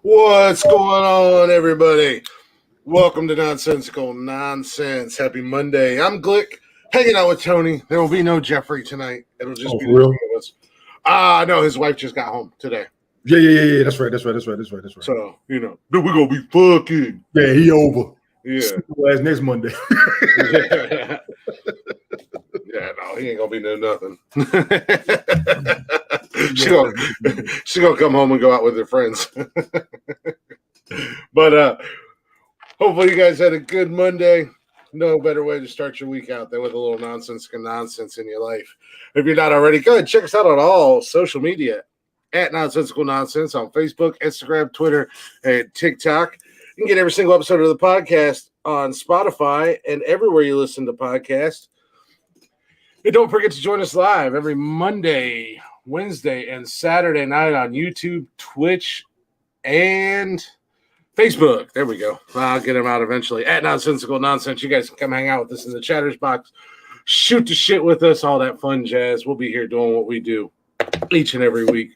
What's going on, everybody? Welcome to Nonsensical Nonsense. Happy Monday. I'm Glick, hanging out with Tony. There will be no Jeffrey tonight. It'll just be the two of us. No, his wife just got home today. Yeah. That's right. So, we're going to be fucking. Yeah, he over. Yeah. Last next Monday. Yeah, no, he ain't going to be no nothing. She's going to come home and go out with her friends. But hopefully you guys had a good Monday. No better way to start your week out than with a little nonsense in your life. If you're not already, go ahead, check us out on all social media at Nonsensical Nonsense on Facebook, Instagram, Twitter, and TikTok. You can get every single episode of the podcast on Spotify and everywhere you listen to podcasts. And don't forget to join us live every Monday, Wednesday, and Saturday night on YouTube, Twitch, and Facebook. There we go. I'll get them out eventually. At Nonsensical Nonsense. You guys can come hang out with us in the chatters box. Shoot the shit with us. All that fun jazz. We'll be here doing what we do each and every week.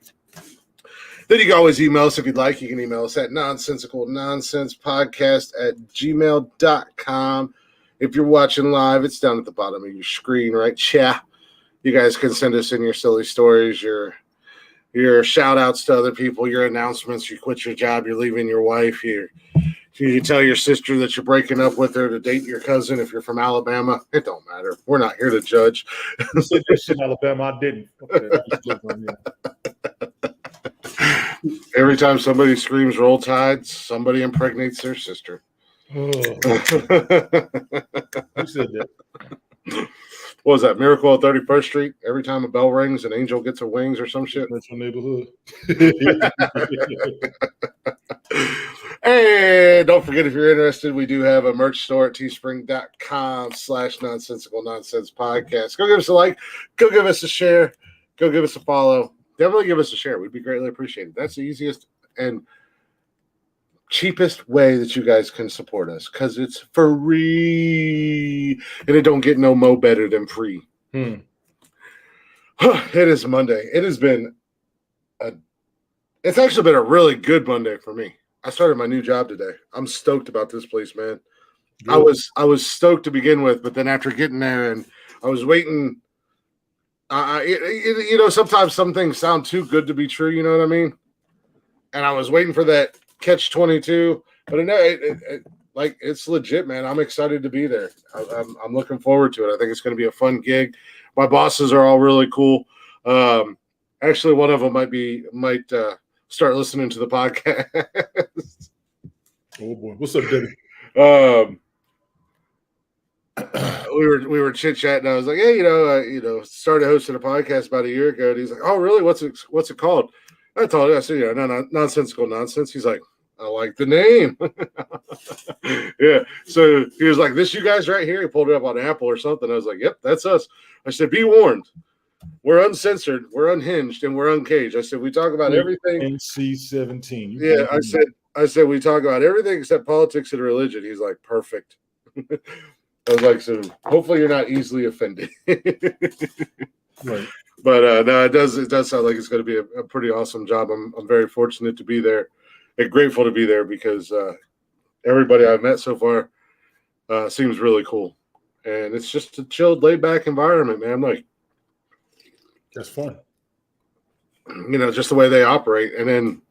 Then you can always email us if you'd like. You can email us at nonsensicalnonsenspodcast@gmail.com. If you're watching live, it's down at the bottom of your screen, right? Yeah. You guys can send us in your silly stories, your shout-outs to other people, your announcements. You quit your job, you're leaving your wife. You tell your sister that you're breaking up with her to date your cousin if you're from Alabama. It don't matter. We're not here to judge. You said that shit in Alabama. I didn't. Every time somebody screams Roll Tide, somebody impregnates their sister. Oh. Who said that? What was that? Miracle at 31st Street? Every time a bell rings, an angel gets her wings or some shit? That's your neighborhood. And don't forget, if you're interested, we do have a merch store at teespring.com/nonsensical nonsense podcast. Go give us a like. Go give us a share. Go give us a follow. Definitely give us a share. We'd be greatly appreciated. That's the easiest and cheapest way that you guys can support us because it's free and it don't get no mo better than free. It is Monday. It's actually been a really good Monday for me. I started my new job today. I'm stoked about this place, man. Good. I was stoked to begin with, but then after getting there and I was waiting, sometimes some things sound too good to be true. You know what I mean? And I was waiting for that catch-22, but it's legit, man. I'm excited to be there. I'm looking forward to it. I think it's going to be a fun gig. My bosses are all really cool. Actually, one of them might start listening to the podcast. Oh boy, what's up, Debbie? We were chit-chatting. I was like, hey, started hosting a podcast about a year ago. And he's like, oh, really? What's it called? I told him, I said, Nonsensical Nonsense. He's like, I like the name. Yeah. So he was like, this you guys right here? He pulled it up on Apple or something. I was like, yep, that's us. I said, be warned. We're uncensored, we're unhinged, and we're uncaged. I said, we talk about everything. NC-17. Yeah, I said, we talk about everything except politics and religion. He's like, perfect. I was like, so hopefully you're not easily offended. Right. But no, it does sound like it's going to be a pretty awesome job. I'm very fortunate to be there and grateful to be there because everybody I've met so far seems really cool. And it's just a chilled, laid-back environment, man. Like, that's fun. Just the way they operate. And then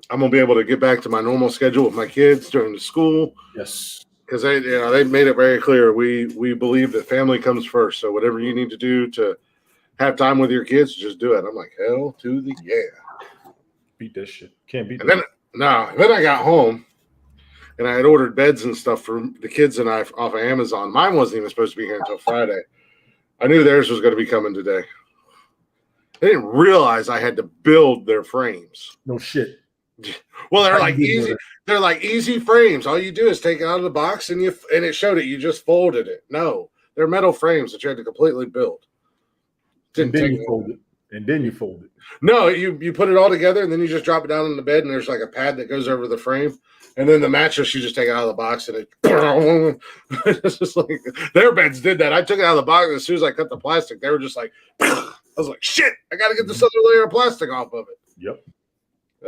I'm going to be able to get back to my normal schedule with my kids during the school. Yes. Because they made it very clear. We believe that family comes first. So whatever you need to do to have time with your kids, just do it. I'm like, hell to the yeah. Beat that shit. Can't beat that. Then I got home and I had ordered beds and stuff for the kids and I off of Amazon. Mine wasn't even supposed to be here until Friday. I knew theirs was going to be coming today. I didn't realize I had to build their frames. No shit. Well, they're like easy. They're like easy frames. All you do is take it out of the box and it showed it. You just folded it. No, they're metal frames that you had to completely build. And then you fold it. No, you put it all together and then you just drop it down on the bed and there's like a pad that goes over the frame. And then the mattress, you just take it out of the box and it's just like their beds did that. I took it out of the box and as soon as I cut the plastic, they were just like, I was like, shit, I got to get this other layer of plastic off of it. Yep.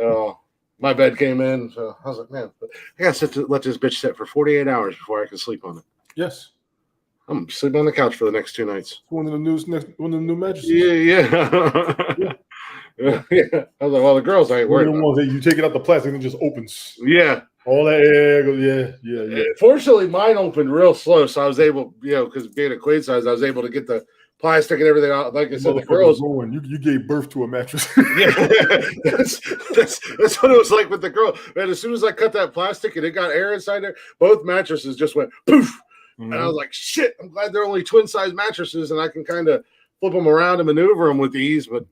Oh, my bed came in. So I was like, man, I got to let this bitch sit for 48 hours before I can sleep on it. Yes. I'm sleeping on the couch for the next 2 nights. One of the new mattresses. Yeah. Yeah. I was like, well, the girls I ain't worried about. Ones that you take it out the plastic and it just opens. Yeah. All that air goes, yeah. Fortunately, mine opened real slow, so I was able, because being a queen size, I was able to get the plastic and everything out. Like I said, the girls. You gave birth to a mattress. Yeah, that's what it was like with the girl. Man, as soon as I cut that plastic and it got air inside there, both mattresses just went poof. Mm-hmm. And I was like, shit, I'm glad they're only twin size mattresses and I can kind of flip them around and maneuver them with ease. But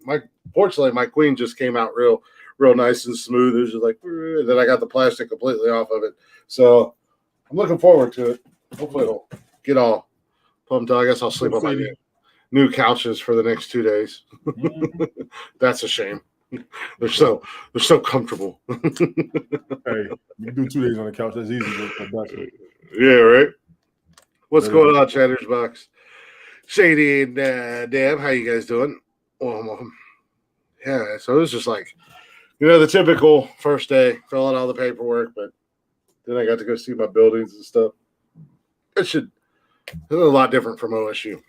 fortunately, my queen just came out real nice and smooth. It was just like, then I got the plastic completely off of it. So I'm looking forward to it. Hopefully it'll get all pumped up. I guess I'll sleep on my new couches for the next 2 days. That's a shame. They're so comfortable. Hey, you can do 2 days on the couch. That's easy. Yeah, right. What's going on, Chattersbox? Shady and Dan, how you guys doing? Welcome. Yeah, so it was just like, the typical first day, fill out all the paperwork, but then I got to go see my buildings and stuff. It's a lot different from OSU.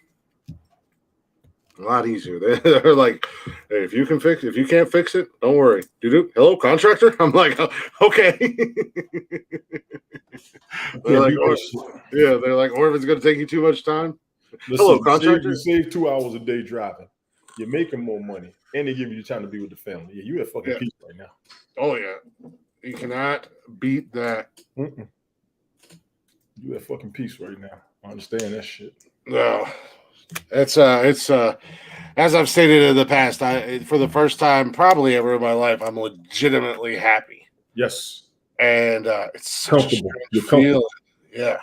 A lot easier. They're like, hey, if you can't fix it, don't worry. Hello, contractor? I'm like, okay. They're like, or if it's going to take you too much time. Hello, contractor. You save 2 hours a day driving. You're making more money, and they give you time to be with the family. Yeah, you at fucking peace right now. Oh yeah, you cannot beat that. Mm-mm. You at fucking peace right now. I understand that shit. No, it's as I've stated in the past. For the first time probably ever in my life, I'm legitimately happy. Yes, and it's such a strange feeling. Yeah,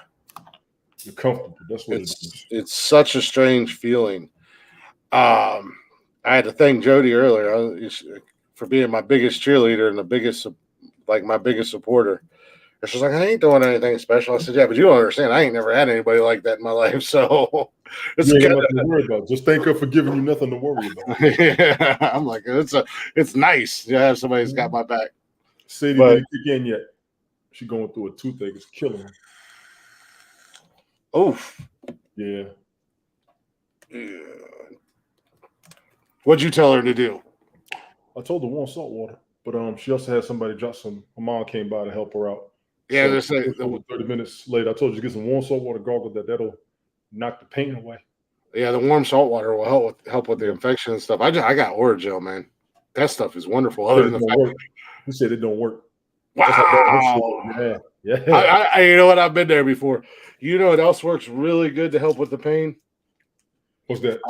you're comfortable. That's what it is. It's such a strange feeling. I had to thank Jody earlier for being my biggest cheerleader and my biggest supporter. And she's like, I ain't doing anything special. I said, yeah, but you don't understand. I ain't never had anybody like that in my life. So it's nothing to worry about. Just thank her for giving you nothing to worry about. Yeah, I'm like, it's nice to have somebody who's got my back. Sadie didn't kick in yet. She's going through a toothache. It's killing her. Oof. Yeah. What'd you tell her to do? I told her warm salt water, but she also had somebody drop some. My mom came by to help her out. Yeah, they're saying 30 minutes later. I told you to get some warm salt water gargle that'll knock the pain away. Yeah, the warm salt water will help with the infection and stuff. I got Oragel, man. That stuff is wonderful. Other than the fact you said it don't work. Wow. Yeah. I you know what? I've been there before. You know what else works really good to help with the pain? What's that?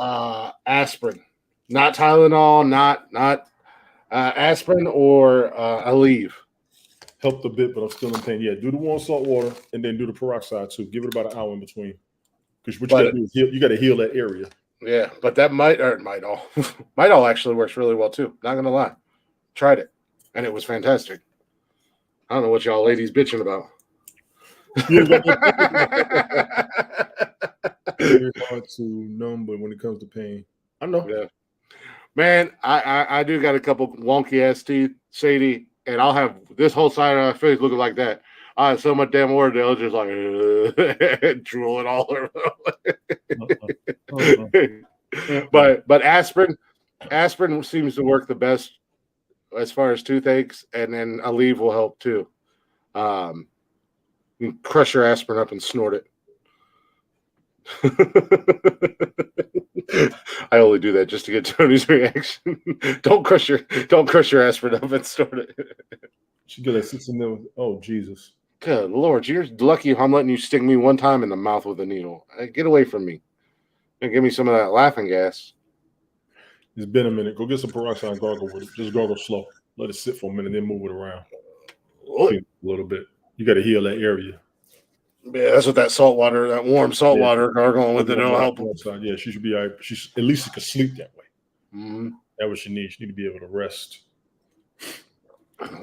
Aspirin. Not Tylenol, not aspirin or Aleve. Helped a bit, but I'm still in pain. Yeah, do the warm salt water and then do the peroxide too. Give it about an hour in between. Because what you got to do is you got to heal that area. Yeah, but that might all might all actually works really well too. Not gonna lie, tried it and it was fantastic. I don't know what y'all ladies bitching about. It's hard to numb, but when it comes to pain, I know. Yeah. Man, I do got a couple wonky ass teeth, Sadie, and I'll have this whole side of my face looking like that. I have so much damn Oragel, just like drooling all over. But aspirin seems to work the best as far as toothaches, and then Aleve will help too. You can crush your aspirin up and snort it. I only do that just to get Tony's reaction. Don't crush your aspirin up and snort it. She got that sits in there. Oh Jesus! Good Lord, you're lucky if I'm letting you stick me one time in the mouth with a needle. Get away from me. And give me some of that laughing gas. It's been a minute. Go get some peroxide and gargle with it. Just gargle slow. Let it sit for a minute, then move it around. A little bit. You got to heal that area. Yeah, that's what that warm salt water gargling with it will help. Yeah, she should be all right. She's at least she can sleep that way. Mm-hmm. That's what she needs. She need to be able to rest.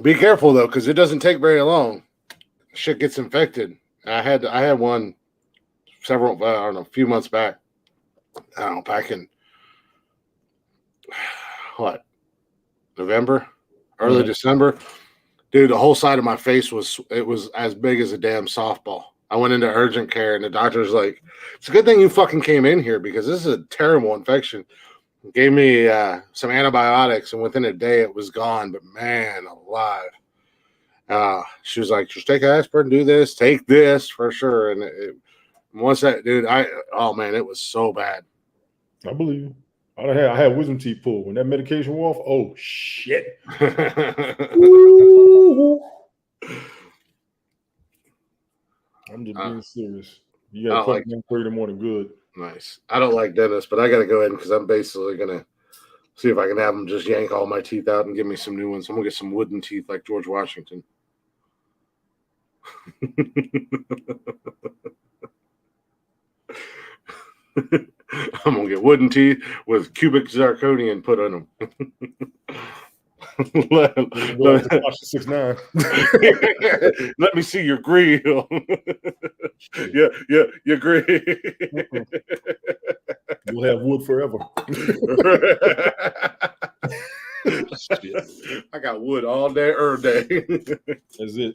Be careful though, because it doesn't take very long. Shit gets infected. I had one a few months back. I don't know, back in November, early December. Dude, the whole side of my face was as big as a damn softball. I went into urgent care, and the doctor's like, "It's a good thing you fucking came in here because this is a terrible infection." Gave me some antibiotics, and within a day it was gone. But man, alive. She was like, "Just take aspirin, do this, take this for sure." And once that, dude, oh man, it was so bad. I believe you. I had wisdom teeth pulled when that medication wore off. Oh shit! I'm just being serious. You got to come in 3 in the morning. Good. Nice. I don't like dentists, but I got to go in because I'm basically gonna see if I can have them just yank all my teeth out and give me some new ones. I'm gonna get some wooden teeth like George Washington. I'm gonna get wooden teeth with cubic zirconium put on them. let me see your grill. yeah, your grill. You'll have wood forever. I got wood all day, every day. That's it.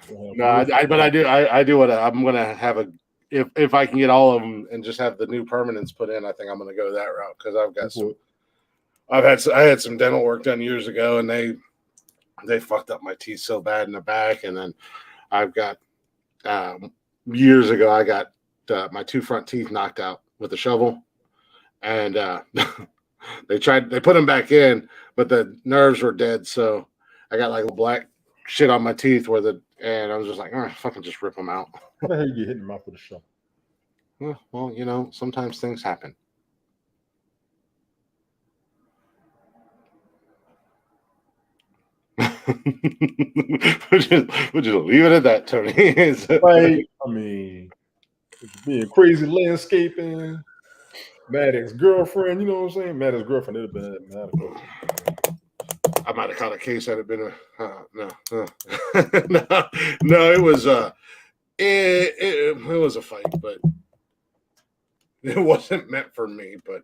No, but I do what I'm gonna have if I can get all of them and just have the new permanents put in. I think I'm gonna go that route because I've got some. I had some dental work done years ago, and they fucked up my teeth so bad in the back, and then I've got years ago I got my 2 front teeth knocked out with a shovel, and they put them back in, but the nerves were dead, so I got like black shit on my teeth and I was just like, fucking just rip them out. How the hell you get hit in the mouth with a shovel? Well, sometimes things happen. we'll just leave it at that, Tony. Right. I mean, being crazy landscaping, mad ex-girlfriend, you know what I'm saying? Mad ex-girlfriend, it'd have been medical. I might have caught a case had it been no. No, it was it was a fight, but it wasn't meant for me, but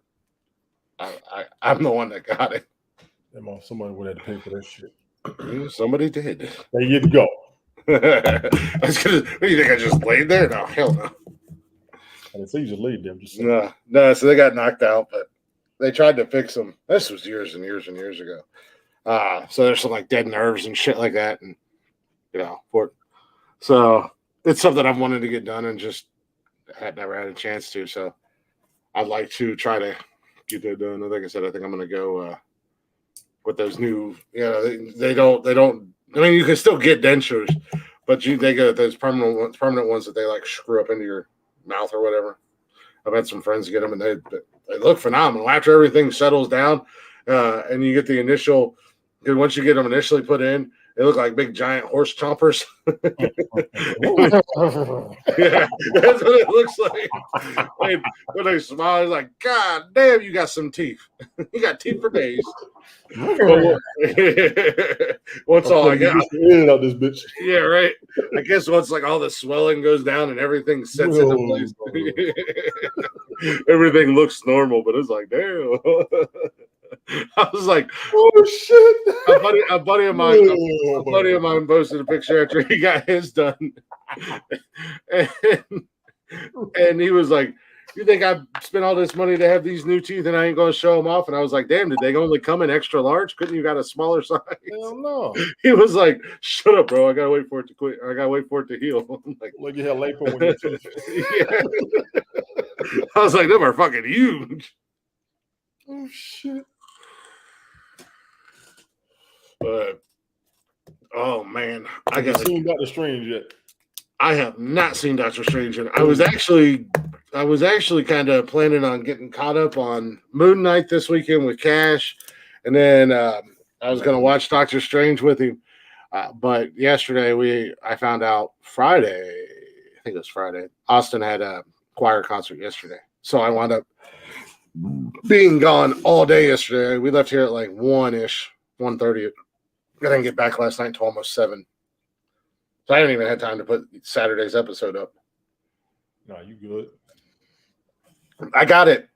I'm the one that got it. Somebody would have to pay for that shit. Somebody did. There you go. What do you think? I just laid there? No, hell no. I didn't say you just laid there. I'm just saying. No. So they got knocked out, but they tried to fix them. This was years and years and years ago. So there's some like dead nerves and shit like that, and so it's something I've wanted to get done and just had never had a chance to. So I'd like to try to get that done. Like I said, I think I'm gonna go with those new. They don't. I mean, you can still get dentures, but they got those permanent ones that they like screw up into your mouth or whatever. I've had some friends get them, and they look phenomenal after everything settles down, and you get the initial. Because once you get them initially put in, they look like big giant horse chompers. Yeah, that's what it looks like. When they smile, it's like, God damn, you got some teeth. You got teeth for days. Once all I got out this bitch. Yeah, right. I guess once like all the swelling goes down and everything sets into place, everything looks normal. But it's like, damn. I was like, "Oh shit!" A buddy of mine posted a picture after he got his done, and he was like, "You think I spent all this money to have these new teeth and I ain't going to show them off?" And I was like, "Damn, did they only come in extra large? Couldn't you got a smaller size?" Hell no. He was like, "Shut up, bro! I gotta wait for it to quit. I gotta wait for it to heal." I'm like you had lipo when you yeah. I was like, "Them are fucking huge." Oh shit. But oh man, Have you seen Doctor Strange yet? I have not seen Doctor Strange yet. I was actually kind of planning on getting caught up on Moon Knight this weekend with Cash, and then I was going to watch Doctor Strange with him. But yesterday I found out Friday. I think it was Friday. Austin had a choir concert yesterday, so I wound up being gone all day yesterday. We left here at like 1:30. I didn't get back last night until almost 7. So I haven't even had time to put Saturday's episode up. No, you good. I got it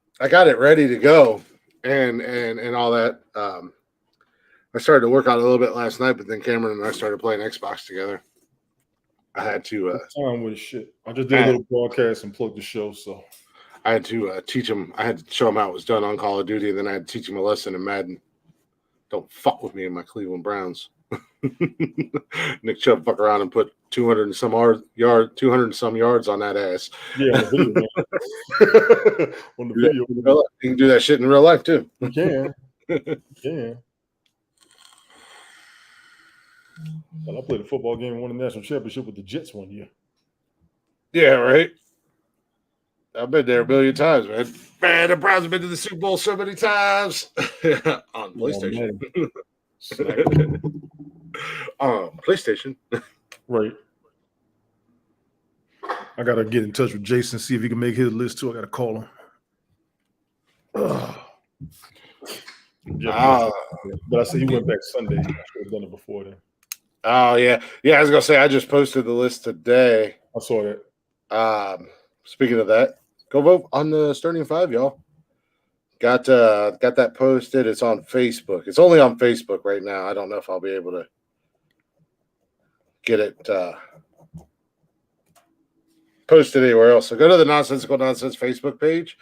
ready to go and all that. I started to work out a little bit last night, but then Cameron and I started playing Xbox together. I had to time with shit. I just did a little broadcast and plugged the show, so I had to teach him. I had to show him how it was done on Call of Duty, and then I had to teach him a lesson in Madden. Don't fuck with me and my Cleveland Browns. Nick Chubb fuck around and put 200 and some yards on that ass. Yeah, on the video. On the video, you can do that shit in real life too. You can. Yeah. Well, I played a football game and won the national championship with the Jets one year. Yeah, right. I've been there a billion times, man. Man, the Browns have been to the Super Bowl so many times on PlayStation. PlayStation. Right. I gotta get in touch with Jason, see if he can make his list too. I gotta call him. But I said he went back Sunday. I should have done it before then. Oh yeah. I was gonna say I just posted the list today. I saw that. Speaking of that, go vote on the Starting Five, y'all. Got that posted. It's on Facebook. It's only on Facebook right now. I don't know if I'll be able to get it posted anywhere else. So go to the Nonsensical Nonsense Facebook page.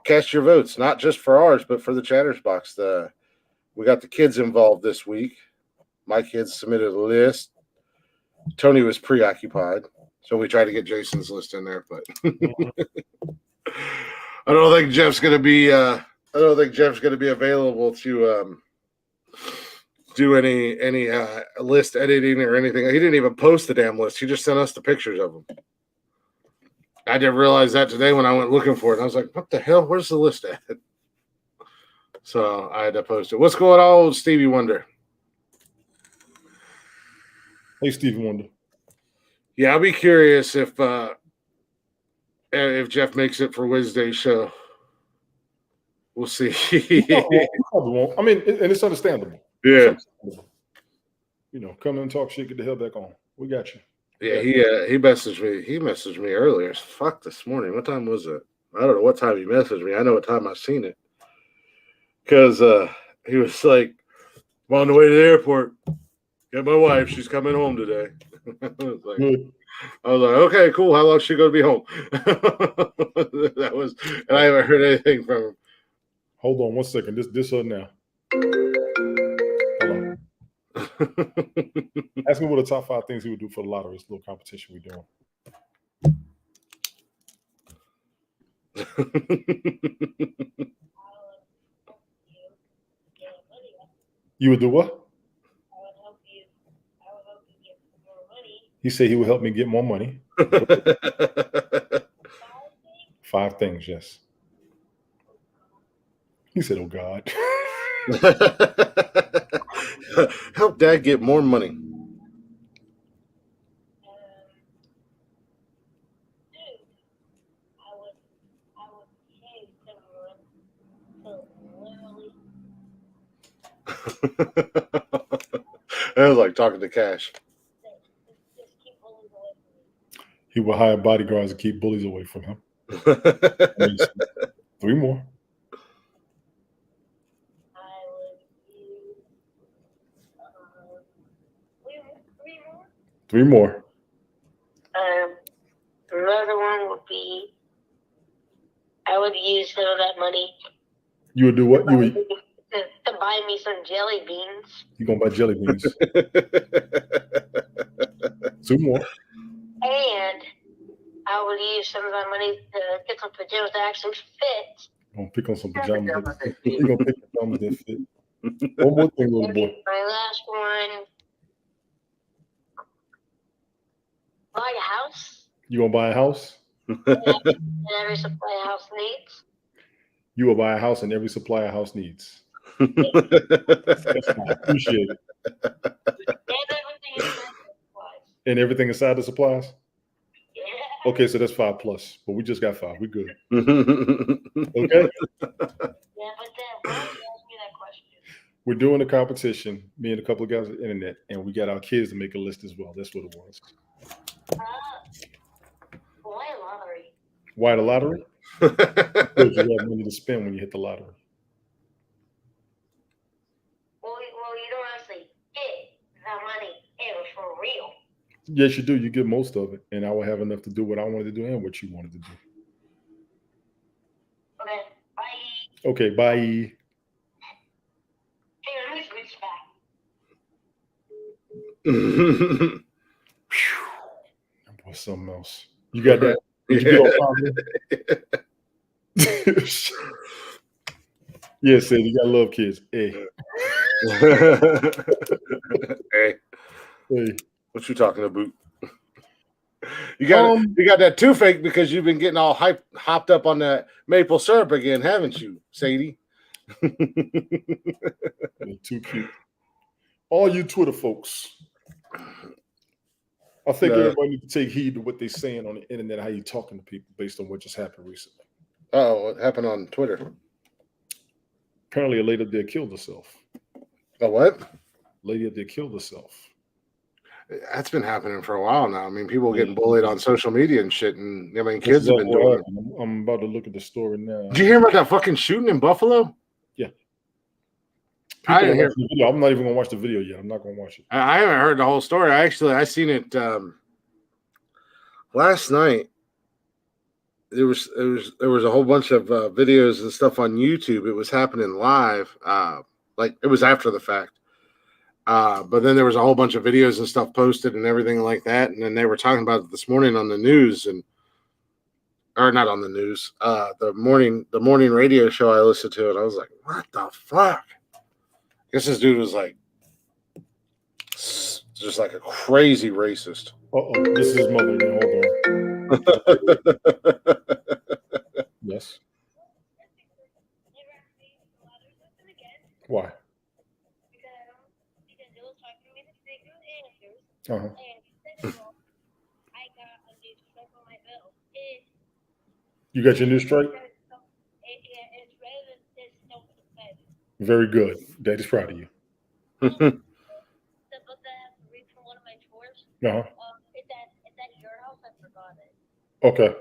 Cast your votes, not just for ours, but for the Chatters Box. We got the kids involved this week. My kids submitted a list. Tony was preoccupied, so we tried to get Jason's list in there, but I don't think Jeff's going to be. Available to do any list editing or anything. He didn't even post the damn list. He just sent us the pictures of them. I didn't realize that today when I went looking for it. I was like, what the hell? Where's the list at? So I had to post it. What's going on, Stevie Wonder? Hey, Stevie Wonder. Yeah, I'll be curious if Jeff makes it for Wednesday's show. We'll see. Probably won't. I mean, and it's understandable. Yeah. Come in and talk shit, get the hell back on. We got you. Yeah, he messaged me. He messaged me earlier. Fuck, this morning. What time was it? I don't know what time he messaged me. I know what time I've seen it. Because he was like, I'm on the way to the airport. Get my wife. She's coming home today. I was like, okay, cool. How long is she going to be home? And I haven't heard anything from him. Hold on 1 second. This her now. Hold on. Ask me what the top 5 things he would do for the lottery. It's a little competition we're doing. You would do what? I would help you get more money. He said he would help me get more money. 5 things, yes. He said, oh, God. Help Dad get more money. It was like talking to Cash. He will hire bodyguards to keep bullies away from him. 3 more. Three more. Another one would be I would use some of that money. You would do what? To buy me some jelly beans. You're going to buy jelly beans. 2 more. And I would use some of that money to get some pajamas that actually fit. I'm going to pick on some pajamas. You're going to pick pajamas that fit. One more thing, little boy. My last one. Buy a house. You going to buy a house? And every supply a house needs. You will buy a house and every supply a house needs. That's fine. Appreciate it. And everything inside the supplies? Yeah. Okay, so that's 5 plus. But we just got 5. We good. Okay? Yeah, but then why did you ask me that question? We're doing a competition, me and a couple of guys on the internet, and we got our kids to make a list as well. That's what it was. Why a lottery? Why the lottery? Because you have money to spend when you hit the lottery. Well, you don't actually get the money in for real. Yes, you do. You get most of it, and I will have enough to do what I wanted to do and what you wanted to do. Okay, bye. Okay, bye. Hey, let me switch back. That was something else. You got that? Did you get all positive? Yeah, said you gotta love kids. Hey. Hey, what you talking about? You got that toothache because you've been getting all hopped up on that maple syrup again, haven't you, Sadie? Too cute. All you Twitter folks, I think everybody needs to take heed to what they're saying on the internet, how you talking to people based on what just happened recently. Oh, what happened on Twitter? Apparently, a lady up there killed herself. A what? Lady up there killed herself. That's been happening for a while now. I mean, people getting bullied on social media and shit, and I mean, kids have been doing it. I'm about to look at the story now. Did you hear about that fucking shooting in Buffalo? Yeah. I didn't hear. I'm not even gonna watch the video yet. I'm not gonna watch it. I haven't heard the whole story. I seen it last night. There was a whole bunch of videos and stuff on YouTube. It was happening live. Like it was after the fact. But then there was a whole bunch of videos and stuff posted and everything like that. And then they were talking about it this morning on the news or not on the news. The morning radio show I listened to, and I was like, what the fuck? I guess this dude was like just like a crazy racist. This is his mother. Hold on. Yes. Why? Uh-huh. You got your new stripe? Very good. Daddy's proud of you. Uh-huh. Okay.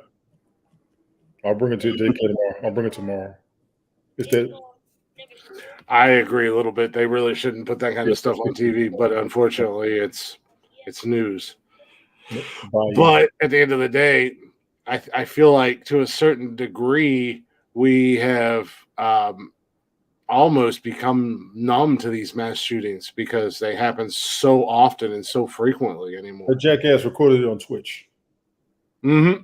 I'll bring it to JK tomorrow. I'll bring it tomorrow. Is that? I agree a little bit. They really shouldn't put that kind of stuff on TV, but unfortunately, it's news. But at the end of the day, I feel like to a certain degree, we have almost become numb to these mass shootings because they happen so often and so frequently anymore. The jackass recorded it on Twitch. Mm-hmm.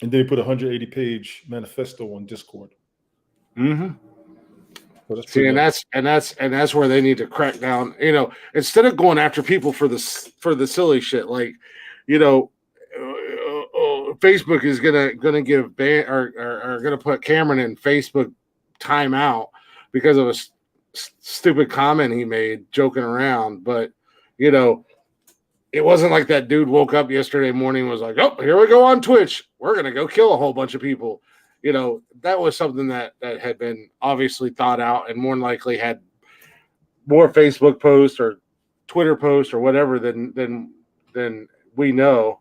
And then he put a 180-page manifesto on Discord. Mm-hmm. See, and that's where they need to crack down. You know, instead of going after people for the silly shit, like, you know, Facebook is gonna give ban or gonna put Cameron in Facebook timeout because of a stupid comment he made joking around. But you know, it wasn't like that dude woke up yesterday morning and was like, "Oh, here we go on Twitch. We're gonna go kill a whole bunch of people." You know, that was something that had been obviously thought out and more than likely had more Facebook posts or Twitter posts or whatever than we know.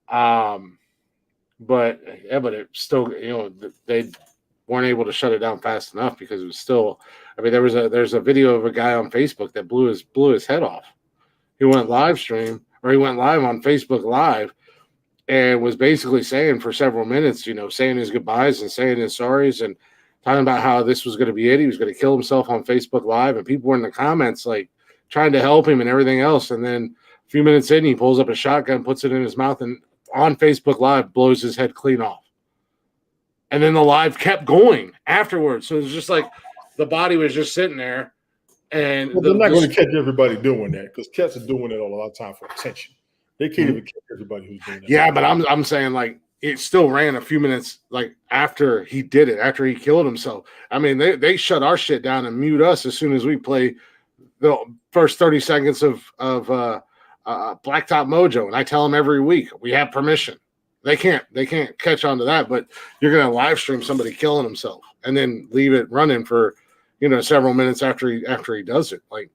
But it still, you know, they weren't able to shut it down fast enough because it was still. I mean, there's a video of a guy on Facebook that blew his head off. He went live on Facebook Live. And was basically saying for several minutes, you know, saying his goodbyes and saying his sorries and talking about how this was going to be it. He was going to kill himself on Facebook Live. And people were in the comments, like, trying to help him and everything else. And then a few minutes in, he pulls up a shotgun, puts it in his mouth, and on Facebook Live blows his head clean off. And then the live kept going afterwards. So it was just like the body was just sitting there. And they're not going to catch everybody doing that because cats are doing it a lot of time for attention. They can't even catch everybody who's doing that. Yeah, but I'm saying, like, it still ran a few minutes, like, after he did it, after he killed himself. I mean, they shut our shit down and mute us as soon as we play the first 30 seconds of Blacktop Mojo. And I tell them every week, we have permission. They can't catch on to that, but you're going to live stream somebody killing himself and then leave it running for, you know, several minutes after he does it. Like,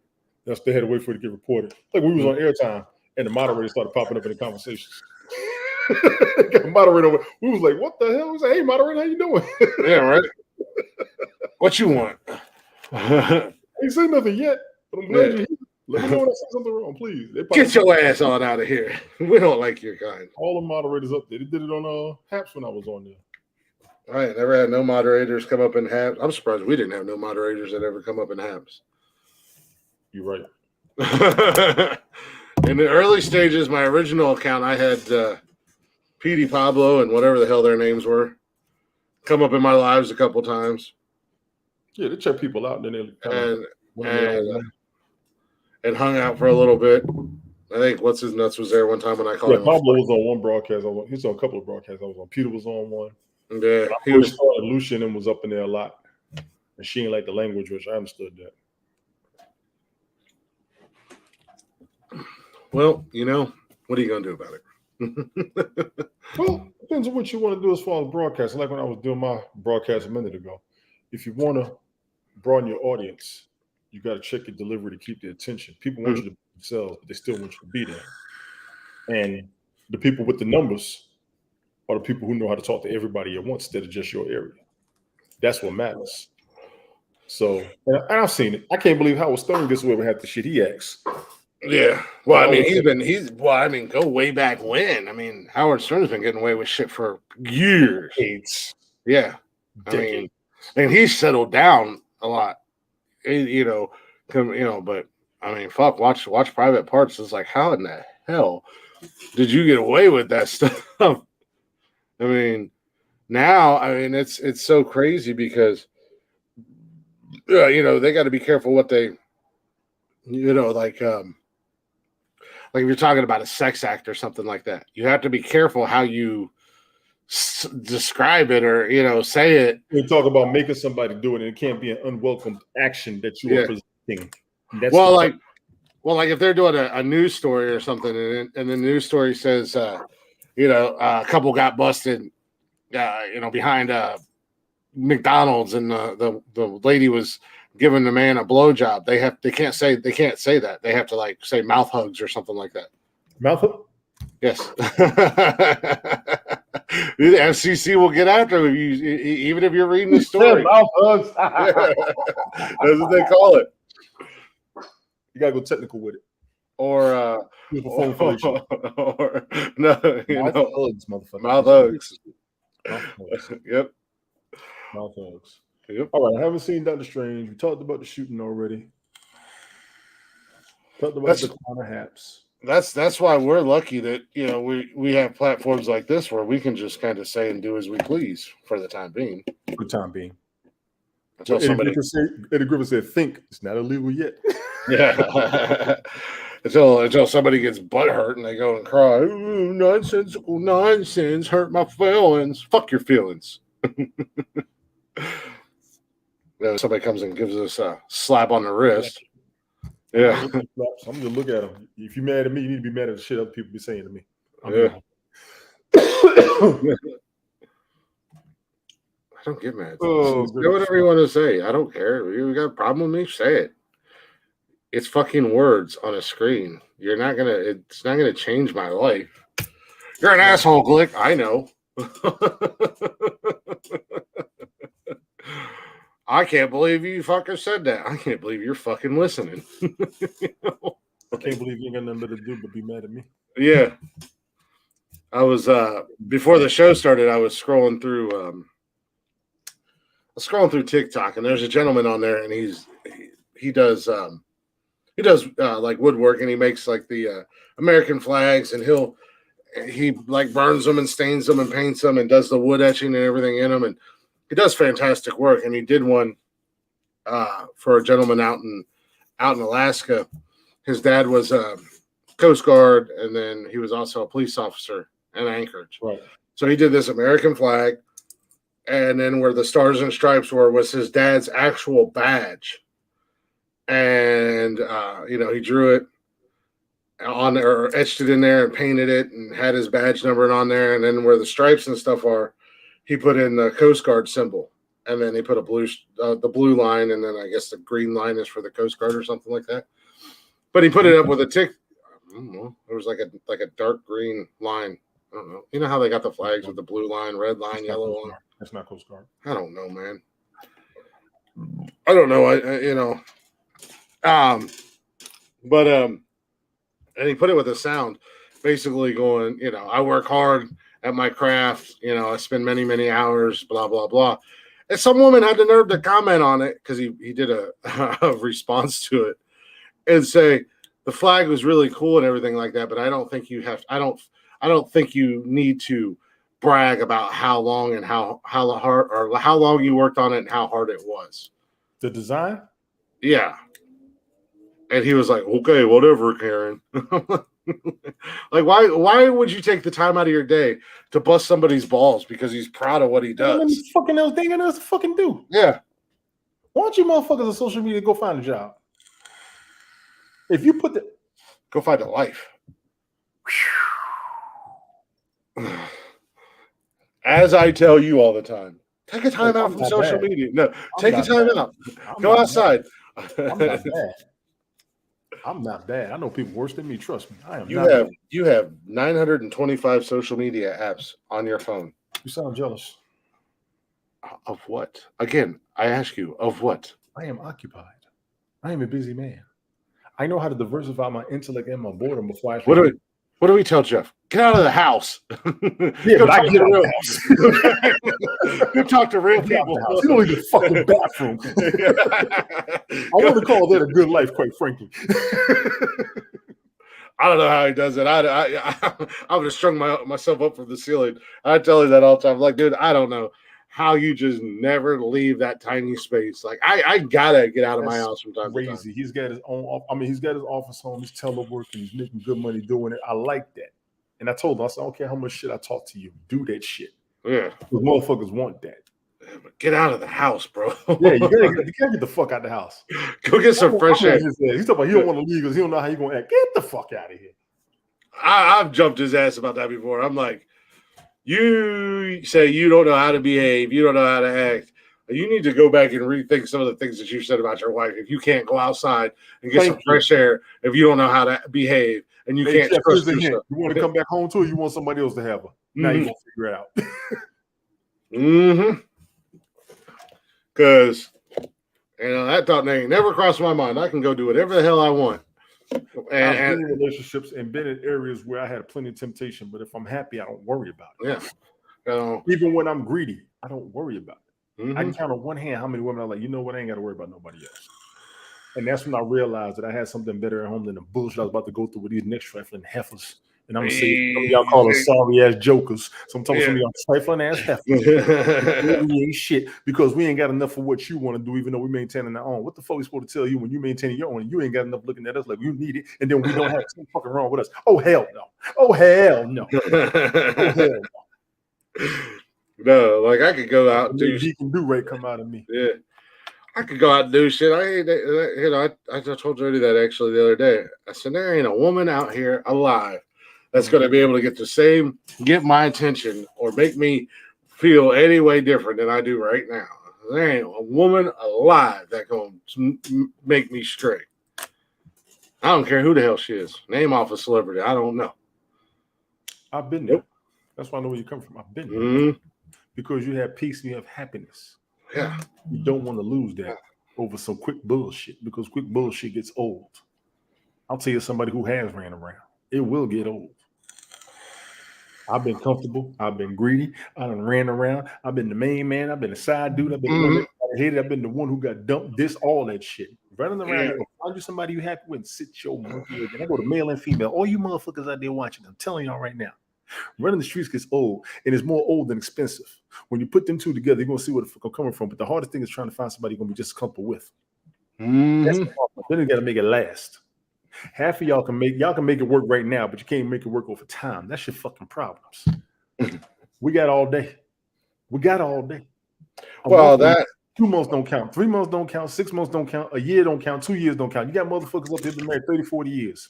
that's they had to wait for it to get reported. Like we was on airtime. And the moderator started popping up in the conversations. Moderator, we was like, "What the hell?" We was like, "Hey, moderator, how you doing?" Yeah, right. What you want? ain't say nothing yet, but I'm glad you're here. Let me know when I say something wrong, please. Get your ass on out of here. We don't like your kind. All the moderators up there. They did it on Haps when I was on there. I ain't never had no moderators come up in Haps. I'm surprised we didn't have no moderators that ever come up in Haps. You're right. In the early stages, my original account, I had Petey Pablo and whatever the hell their names were come up in my lives a couple times. Yeah, they check people out, and then they and hung out for a little bit. I think What's His Nuts was there one time when I called him. Pablo was on one broadcast. He was on a couple of broadcasts I was on. Peter was on one. Yeah, he was started. Lucian and was up in there a lot, and she ain't like the language, which I understood that. Well, what are you gonna do about it? Well, depends on what you want to do as far as broadcasting. Like when I was doing my broadcast a minute ago, if you want to broaden your audience, you got to check your delivery to keep their attention. People want you to be themselves, but they still want you to be there. And the people with the numbers are the people who know how to talk to everybody at once instead of just your area. That's what matters. So, and I've seen it. I can't believe Howard Stern gets away with half the shit he asks. Yeah. Well, I mean, go way back when. I mean, Howard Stern's been getting away with shit for years. Decades. Yeah. I mean, he's settled down a lot. But I mean, fuck, watch Private Parts. It's like, how in the hell did you get away with that stuff? I mean, now, it's so crazy because, they got to be careful what they, like if you're talking about a sex act or something like that, you have to be careful how you describe it or, say it. You talk about making somebody do it, and it can't be an unwelcome action that you are presenting. Like if they're doing a news story or something, and the news story says, a couple got busted, behind McDonald's, and the lady was giving the man a blowjob. They can't say that. They have to say mouth hugs or something like that. Mouth hug? Yes. The FCC will get after you, even if you're reading the story. Mouth hugs. That's what they call it. You gotta go technical with it. Or hugs, motherfucker. Mouth hugs. Yep. Mouth hugs. Yep. All right, I haven't seen Doctor Strange. We talked about the shooting already. Talked about the Connor Haps. That's why we're lucky that we have platforms like this where we can just kind of say and do as we please for the time being. For the time being. Until Eddie Griffin said, "Think it's not illegal yet." Yeah. until somebody gets butt hurt and they go and cry, "Ooh, nonsensical nonsense hurt my feelings." Fuck your feelings. Somebody comes and gives us a slap on the wrist. Yeah. I'm gonna look at him. If you're mad at me, you need to be mad at the shit other people be saying to me. I don't get mad. Say whatever you want to say. I don't care. You got a problem with me? Say it. It's fucking words on a screen. It's not gonna change my life. You're an asshole, Glick. I know. I can't believe you fucking said that. I can't believe you're fucking listening. I can't believe you ain't got nothing better to do but be mad at me. Yeah. I was before the show started, I was scrolling through TikTok, and there's a gentleman on there, and he does like woodwork, and he makes like the American flags, and he like burns them and stains them and paints them and does the wood etching and everything in them, and he does fantastic work. And he did one for a gentleman out in Alaska. His dad was a Coast Guard, and then he was also a police officer in Anchorage. Right. So he did this American flag, and then where the stars and stripes were was his dad's actual badge. And he drew it on there, or etched it in there and painted it, and had his badge number on there. And then where the stripes and stuff are, he put in the Coast Guard symbol, and then he put the blue line, and then I guess the green line is for the Coast Guard or something like that. But he put it up with a tick. I don't know. It was like a dark green line. I don't know. You know how they got the flags with the blue line, red line, yellow line? That's not Coast Guard. I don't know, man. I don't know. And he put it with a sound, basically going, I work hard at my craft, I spend many, many hours, blah, blah, blah. And some woman had the nerve to comment on it because he did a response to it and say the flag was really cool and everything like that, but I don't think you have. I don't think you need to brag about how long and how hard or how long you worked on it and how hard it was. The design? Yeah. And he was like, okay, whatever, Karen. Like, why would you take the time out of your day to bust somebody's balls because he's proud of what he does? Fucking else thing else to fucking do. Yeah. Why don't you motherfuckers on social media go find a job? If you put go find a life. As I tell you all the time, take a time out from social media. No, take a time out. Go outside. I'm not bad. I'm not bad. I know people worse than me. Trust me. I am. You have 925 social media apps on your phone. You sound jealous. Of what? Again, I ask you, of what? I am occupied. I am a busy man. I know how to diversify my intellect and my boredom before I. What do we tell Jeff? Get out of the house. Yeah, but I get out of the house. Go talk to real people. You don't need the fucking bathroom. I want to call that a good life, quite frankly. I don't know how he does it. I would have strung myself up from the ceiling. I tell him that all the time. I'm like, dude, I don't know how you just never leave that tiny space. Like, I gotta get out of my house from time to time. He's got his own. I mean, he's got his office home. He's teleworking. He's making good money doing it. I like that. And I told him, I said, I don't care how much shit I talk to you. Do that shit. Yeah, because motherfuckers want that. Yeah, but get out of the house, bro. Yeah, you gotta get the fuck out of the house. Go get some fresh air. He's talking about he don't want to leave because he don't know how he's gonna act. Get the fuck out of here. I've jumped his ass about that before. I'm like, you say you don't know how to behave, you don't know how to act. You need to go back and rethink some of the things that you said about your wife. If you can't go outside and get some fresh air, if you don't know how to behave, and you can't trust yourself. You want to come back home to her, you want somebody else to have her. Now you gonna figure it out. Mm-hmm. Because that thought ain't never crossed my mind. I can go do whatever the hell I want. I've been in relationships and been in areas where I had plenty of temptation, but if I'm happy, I don't worry about it. Yeah. Even when I'm greedy, I don't worry about it. Mm-hmm. I can count on one hand how many women are like, you know what, I ain't got to worry about nobody else. And that's when I realized that I had something better at home than the bullshit I was about to go through with these next trifling heifers. And I'm going to say, some of y'all call us sorry-ass jokers. So I'm talking some of y'all trifling-ass heifers. We ain't shit because we ain't got enough of what you want to do, even though we maintaining our own. What the fuck we supposed to tell you when you maintaining your own? You ain't got enough looking at us like you need it, and then we don't have something fucking wrong with us. Oh, hell no. Oh, hell no. Oh, hell no. No, like I could go out and do he can do right come out of me. Yeah. I could go out and do shit. I told Jody that actually the other day. I said, there ain't a woman out here alive that's going to be able to get my attention or make me feel any way different than I do right now. There ain't a woman alive that going to make me straight. I don't care who the hell she is. Name off a celebrity. I don't know. I've been there. Yep. That's why I know where you come from. I've been there. Mm-hmm. Because you have peace and you have happiness. Yeah. You don't want to lose that over some quick bullshit because quick bullshit gets old. I'll tell you somebody who has ran around. It will get old. I've been comfortable. I've been greedy. I done ran around. I've been the main man. I've been the side dude. I've been the one that hated. I've been the one who got dumped. This, all that shit. Running around here, find you somebody you happy with and sit your monkey with. And I go to male and female. All you motherfuckers out there watching, I'm telling y'all right now. Running the streets gets old, and it's more old than expensive. When you put them two together, you're gonna see where the fuck I'm coming from. But the hardest thing is trying to find somebody you're gonna be just comfortable with. That's the problem. Then you gotta make it last. Half of y'all can make it work right now, but you can't make it work over time. That's your fucking problems. We got all day. Well, that 2 months don't count, 3 months don't count, 6 months don't count, a year don't count, 2 years don't count. You got motherfuckers up there been married 30, 40 years.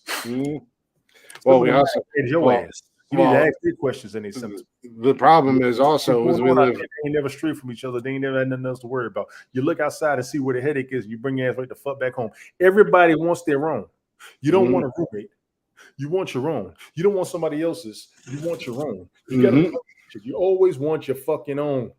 Well, we also your ass. You need to ask their questions in these sentences. The problem is also we live. They ain't never straight from each other. They ain't never had nothing else to worry about. You look outside and see where the headache is. You bring your ass right the fuck back home. Everybody wants their own. You don't want a roommate. You want your own. You don't want somebody else's. You want your own. You gotta. You always want your fucking own.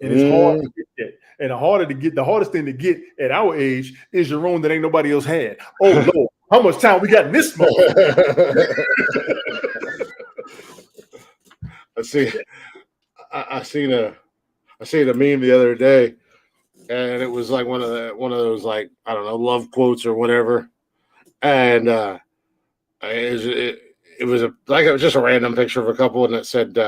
And it's hard to get that. And the hardest thing to get at our age is your own that ain't nobody else had. Oh Lord, how much time we got in this motherfucker? I seen a meme the other day, and it was like one of those, like, I don't know, love quotes or whatever, and it was just a random picture of a couple, and it said,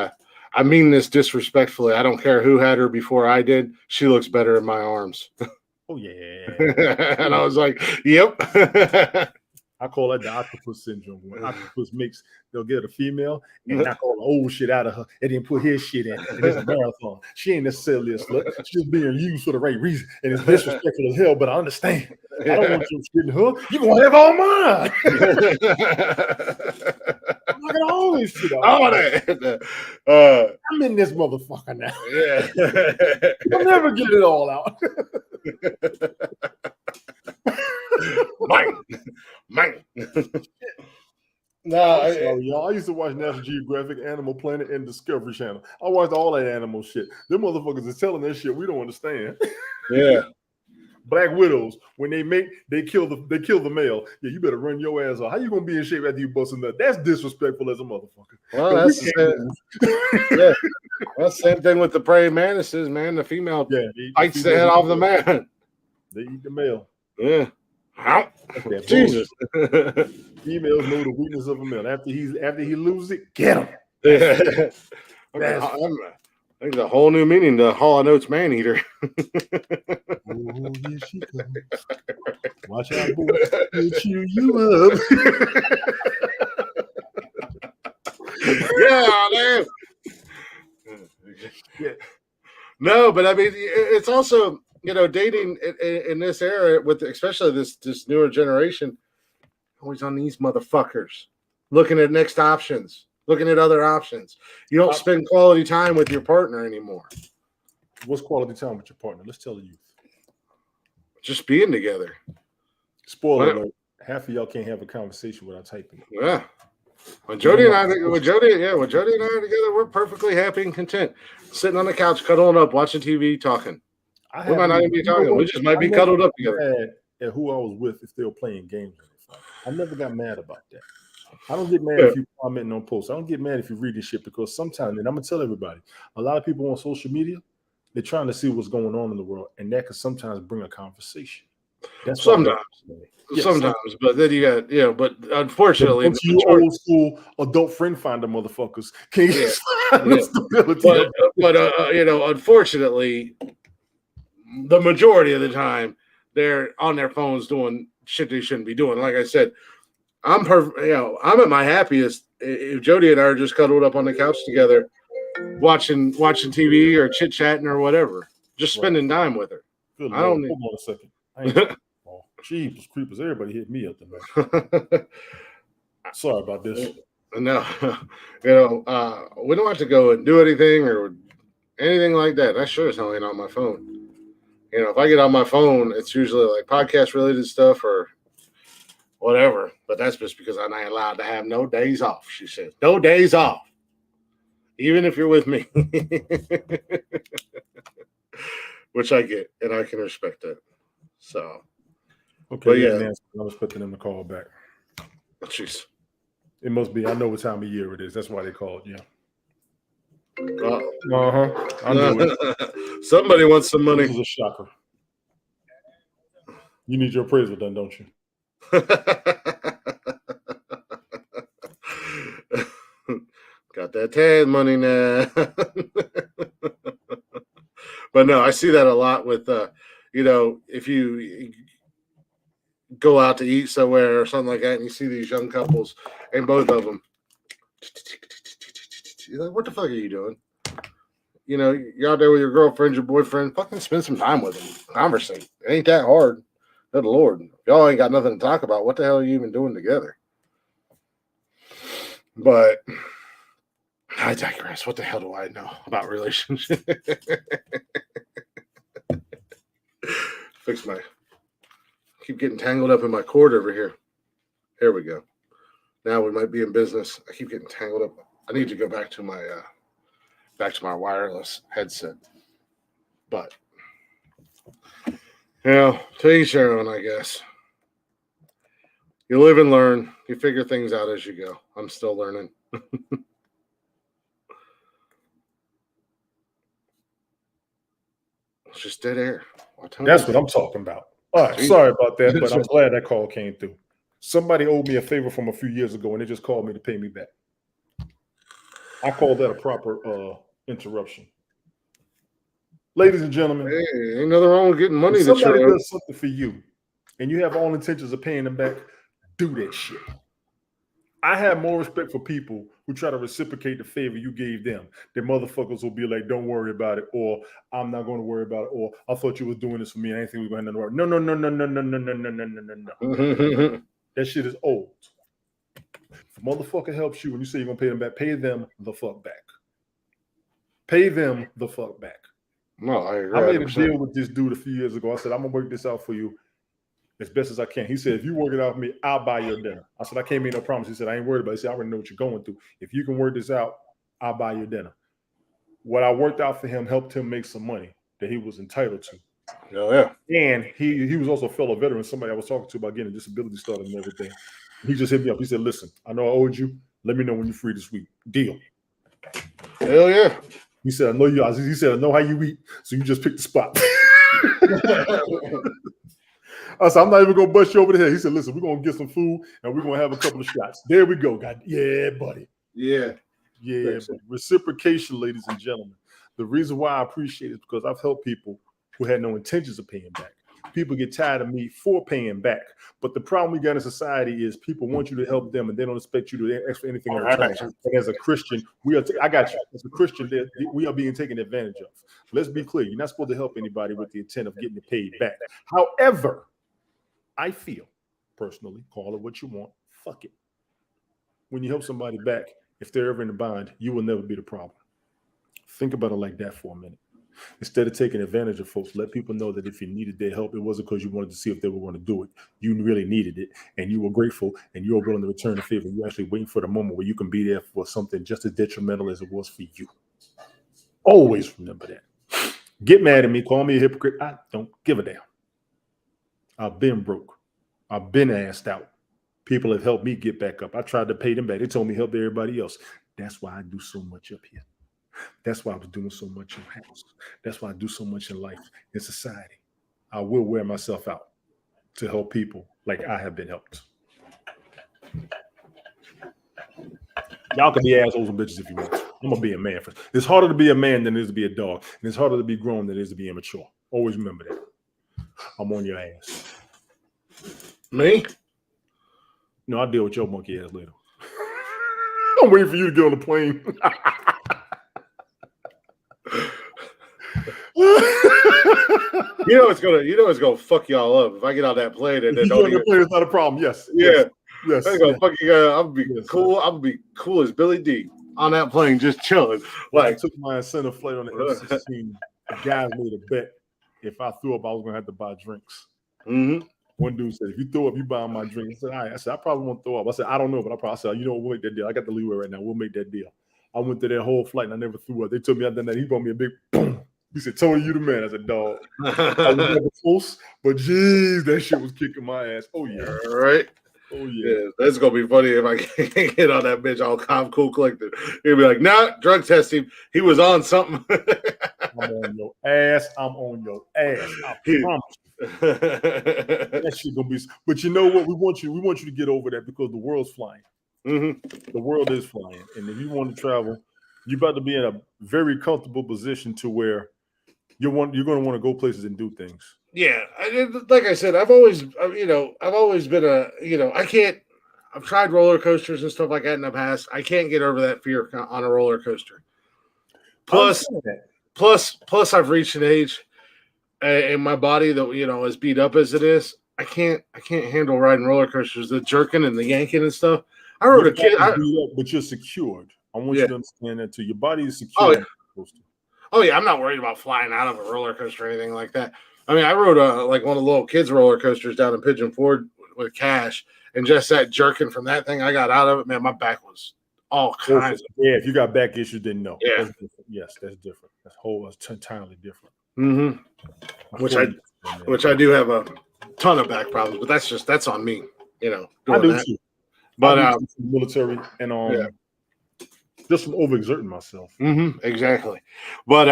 "I mean this disrespectfully. I don't care who had her before I did. She looks better in my arms." Oh yeah. And I was like, "Yep." I call that the octopus syndrome. When octopus they'll get a female and knock all the old shit out of her and then put his shit in. And it's a marathon. She ain't necessarily a slut. She's just being used for the right reason. And it's disrespectful as hell, but I understand. I don't want you shit in her. You're going to have all mine. I'm not going to all this shit out. All that. I'm in this motherfucker now. Yeah. You'll never get it all out. Mine. No, y'all. I used to watch National Geographic, Animal Planet, and Discovery Channel. I watched all that animal shit. Them motherfuckers is telling that shit we don't understand. Yeah. Black widows, when they kill the male. Yeah, you better run your ass off. How you gonna be in shape after you bust a nut? That's disrespectful as a motherfucker. Well, that's yeah. Well, same thing with the praying mantises, man. The female bites the head off the man. They eat the male. Yeah. Jesus. Females know the weakness of a male. After he loses it, get him. Yeah. I think the whole new meaning to Hall & Oates man eater. Oh, here she comes. Watch out, boy. She'll chew you up. Yeah, man. Yeah. No, but I mean, it's also, dating in this era, with especially this newer generation, always on these motherfuckers, looking at next options, looking at other options. You don't spend quality time with your partner anymore. What's quality time with your partner? Let's tell the youth. Just being together. Spoiler alert: half of y'all can't have a conversation without typing. Yeah. When Jody and I are together, we're perfectly happy and content, sitting on the couch, cuddling up, watching TV, talking. We might not even be talking. We just might be cuddled up together. At who I was with, if they were playing games. I never got mad about that. I don't get mad if you commenting on posts. I don't get mad if you read this shit, because sometimes, and I'm gonna tell everybody, a lot of people on social media, they're trying to see what's going on in the world, and that can sometimes bring a conversation. That's sometimes, but then you got, but unfortunately, but you old school adult friend finder motherfuckers can't find stability. But unfortunately, the majority of the time they're on their phones doing shit they shouldn't be doing. Like I said, I'm at my happiest if Jody and I are just cuddled up on the couch together, watching TV or chit chatting or whatever, just spending time with her. Good I don't. Hold on a second. Jeepers creepers! Everybody hit me up tonight. Sorry about this. No, we don't have to go and do anything or anything like that. I sure as hell ain't on my phone. If I get on my phone, it's usually like podcast related stuff or whatever. But that's just because I'm not allowed to have no days off. She says, no days off, even if you're with me, which I get and I can respect that. So, okay, I was expecting them to call back. Jeez, it must be. I know what time of year it is. That's why they called. Yeah. I knew it. Somebody wants some money. This is a shocker. You need your appraisal done, don't you? Got that TAD money now. But no, I see that a lot with, if you go out to eat somewhere or something like that and you see these young couples and both of them, you're like, what the fuck are you doing? You're out there with your girlfriend, your boyfriend, fucking spend some time with them. Conversate. It ain't that hard. Good Lord. If y'all ain't got nothing to talk about, what the hell are you even doing together? But I digress. What the hell do I know about relationships? Keep getting tangled up in my cord over here. Here we go. Now we might be in business. I keep getting tangled up. I need to go back to my wireless headset. But to each their own, I guess. You live and learn. You figure things out as you go. I'm still learning. It's just dead air. That's what I'm talking about. All right, sorry about that, but I'm glad that call came through. Somebody owed me a favor from a few years ago, and they just called me to pay me back. I call that a proper interruption. Ladies and gentlemen, hey, ain't nothing wrong with getting money. If somebody does something for you, and you have all intentions of paying them back, do that shit. I have more respect for people who try to reciprocate the favor you gave them. The motherfuckers will be like, "Don't worry about it," or "I'm not going to worry about it," or "I thought you were doing this for me. I didn't think we were going to work." No. That shit is old. If a motherfucker helps you and you say you're going to pay them back, pay them the fuck back. Pay them the fuck back. No, I agree. I made a deal with this dude a few years ago. I said, "I'm going to work this out for you as best as I can." He said, "If you work it out for me, I'll buy your dinner." I said, "I can't make no promise." He said, "I ain't worried about it." He said, "I already know what you're going through. If you can work this out, I'll buy your dinner." What I worked out for him helped him make some money that he was entitled to. Oh, yeah. And he was also a fellow veteran, somebody I was talking to about getting a disability started and everything. He just hit me up. He said, "Listen, I know I owed you. Let me know when you're free this week. Deal." Hell yeah. He said, "I know you." He said, "I know how you eat, so you just pick the spot." I said, "I'm not even gonna bust you over the head." He said, "Listen, we're gonna get some food and we're gonna have a couple of shots." There we go. God, yeah, buddy. Yeah. Yeah, buddy. Reciprocation, ladies and gentlemen. The reason why I appreciate it is because I've helped people who had no intentions of paying back. People get tired of me for paying back. But the problem we got in society is people want you to help them and they don't expect you to ask for anything in return. And as a Christian, I got you. As a Christian, we are being taken advantage of. Let's be clear. You're not supposed to help anybody with the intent of getting it paid back. However, I feel, personally, call it what you want, fuck it. When you help somebody back, if they're ever in a bind, you will never be the problem. Think about it like that for a minute. Instead of taking advantage of folks, let people know that if you needed their help, it wasn't because you wanted to see if they were going to do it. You really needed it, and you were grateful, and you were willing to return the favor. You're actually waiting for the moment where you can be there for something just as detrimental as it was for you. Always remember that. Get mad at me, call me a hypocrite. I don't give a damn. I've been broke. I've been asked out. People have helped me get back up. I tried to pay them back. They told me help everybody else. That's why I do so much up here. That's why I was doing so much in the house. That's why I do so much in life, in society. I will wear myself out to help people like I have been helped. Y'all can be assholes and bitches if you want. I'm going to be a man first. It's harder to be a man than it is to be a dog. And it's harder to be grown than it is to be immature. Always remember that. I'm on your ass. Me? No, I'll deal with your monkey ass later. I'm waiting for you to get on the plane. It's gonna fuck y'all up if I get on that plane and then don't even plane is not a problem. Yes. Yeah. Yes. I'm gonna fuck you guys. I'm gonna be cool. I'm gonna be cool as Billy D on that plane, just chilling. Like I took my incentive flight on the F-16. The guys made a bet. If I threw up, I was gonna have to buy drinks. Mm-hmm. One dude said, "If you throw up, you buy my drink." I said, "All right." I said, "I probably won't throw up." I said, "I don't know, but I said, we'll make that deal. I got the leeway right now. We'll make that deal." I went to that whole flight and I never threw up. They took me out that. He brought me a big boom. He said, "Tony, you the man." I said, "Dog." I was never close, but geez, that shit was kicking my ass. Oh yeah. All right. Oh yeah. That's gonna be funny if I can't get on that bitch all calm, cool, collected. He'll be like, "Nah, drug testing. He was on something." I'm on your ass. I'm on your ass. I promise you. That shit gonna be. But you know what? We want you to get over that because the world's flying. Mm-hmm. The world is flying, and if you want to travel, you're about to be in a very comfortable position to where you're going to want to go places and do things. Yeah, like I said, I've always been I've tried roller coasters and stuff like that in the past. I can't get over that fear on a roller coaster. Plus, I've reached an age in my body that as beat up as it is, I can't handle riding roller coasters, the jerking and the yanking and stuff. I rode a kid, but you're secured. I want you to understand that too. Your body is secure. Oh yeah, I'm not worried about flying out of a roller coaster or anything like that. I mean, I rode like one of the little kids' roller coasters down in Pigeon Forge with Cash, and just that jerking from that thing, I got out of it. Man, my back was all kinds of. Yeah, if you got back issues, then no. Yeah. That's different. Yes, that's different. That's entirely different. Mm-hmm. Which I do have a ton of back problems, but that's on me. Doing I do that. too. But I do too, from the military and just from overexerting myself. Exactly. But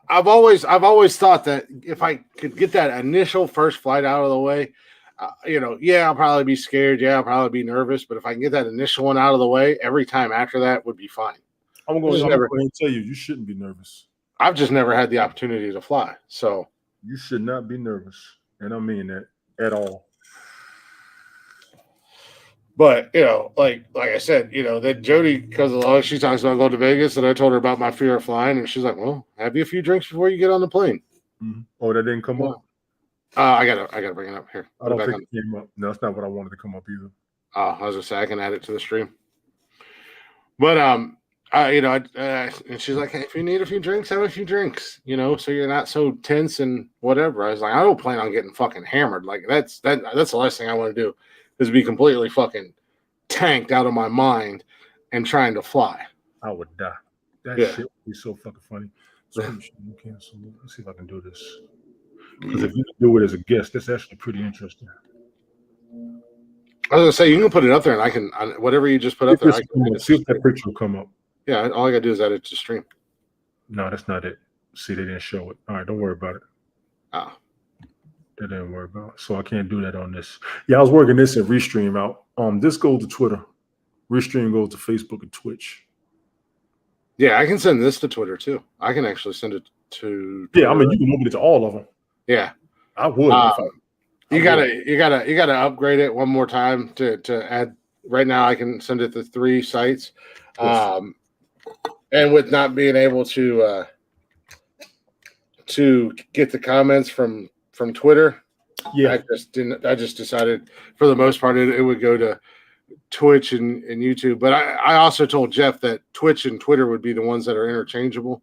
I've always thought that if I could get that initial first flight out of the way, I'll probably be scared. Yeah, I'll probably be nervous. But if I can get that initial one out of the way, every time after that would be fine. I'm going to tell you, you shouldn't be nervous. I've just never had the opportunity to fly. So you should not be nervous. And I mean that at all. But like I said, that Jody, because she talks about going to Vegas, and I told her about my fear of flying, and she's like, "Well, have you a few drinks before you get on the plane?" Mm-hmm. Oh, that didn't come up. I gotta bring it up here. I don't think it came up. No, that's not what I wanted to come up either. Oh, I was gonna say I can add it to the stream. But and she's like, "Hey, if you need a few drinks, have a few drinks, so you're not so tense and whatever." I was like, "I don't plan on getting fucking hammered. Like that's the last thing I want to do is be completely fucking tanked out of my mind and trying to fly." I would die. That shit would be so fucking funny. Let's see if I can do this. Because if you do it as a guest, that's actually pretty interesting. I was gonna say you can put it up there, and I can whatever you just put up there. See if that picture will come up. Yeah, all I gotta do is add it to stream. No, that's not it. See, they didn't show it. All right, don't worry about it. Oh, they didn't worry about it. So I can't do that on this. Yeah, I was working this and Restream out. This goes to Twitter. Restream goes to Facebook and Twitch. Yeah, I can send this to Twitter too. I can actually send it to Twitter. Yeah, I mean you can open it to all of them. Yeah, I would. You gotta upgrade it one more time to add. Right now, I can send it to 3 sites, and with not being able to get the comments from Twitter, yeah, I just decided for the most part it would go to Twitch and YouTube. But I also told Jeff that Twitch and Twitter would be the ones that are interchangeable.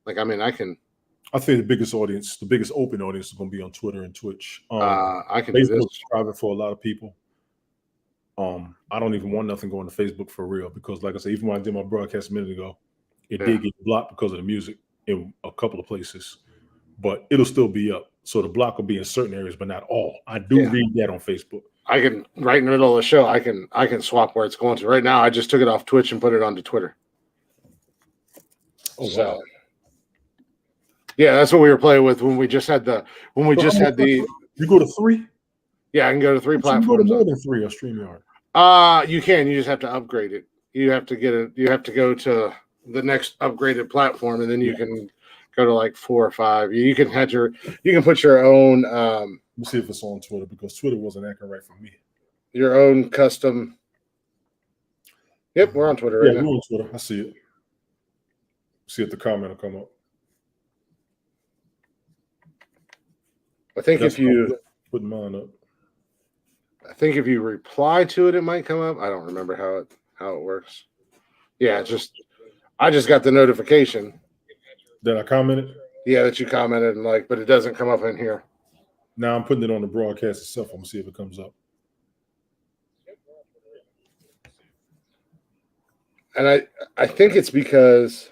Like, I mean, I think the biggest open audience is going to be on Twitter and Twitch. I can do this. Private for a lot of people. I don't even want nothing going to Facebook for real because, like I said, even when I did my broadcast a minute ago, it did get blocked because of the music in a couple of places, but it'll still be up. So the block will be in certain areas, but not all. I do read that on Facebook. I can right in the middle of the show. I can swap where it's going to. Right now, I just took it off Twitch and put it onto Twitter. Oh, wow. Yeah, that's what we were playing with when we just had the. You go to 3. Yeah, I can go to 3 platforms. You can go to more than 3 on StreamYard. You can. You just have to upgrade it. You have to get it. You have to go to the next upgraded platform, and then you can go to like 4 or 5. You can put your own. Let me see if it's on Twitter because Twitter wasn't acting right for me. Your own custom. Yep, we're on Twitter right now. Yeah, we're on Twitter. I see it. See if the comment will come up. I think if you put mine up. I think if you reply to it, it might come up. I don't remember how it works. Yeah, I just got the notification that I commented. Yeah, that you commented and but it doesn't come up in here. Now I'm putting it on the broadcast itself. I'm gonna see if it comes up. And I think it's because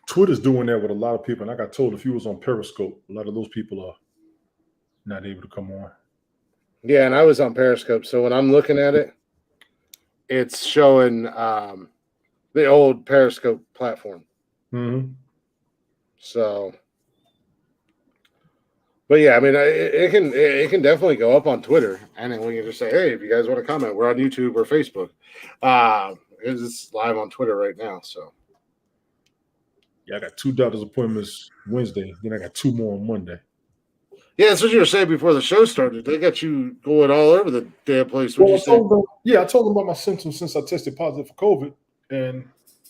Twitter's doing that with a lot of people. And I got told if you was on Periscope, a lot of those people are not able to come on. Yeah, and I was on Periscope, so when I'm looking at it, it's showing the old Periscope platform. Mm-hmm. So, but yeah, I mean, it can definitely go up on Twitter, and then we can just say, hey, if you guys want to comment, we're on YouTube or Facebook. It's live on Twitter right now. So, yeah, I got 2 doctor's appointments Wednesday. Then I got 2 more on Monday. Yeah, that's what you were saying before the show started. They got you going all over the damn place. I told them about my symptoms since I tested positive for COVID. And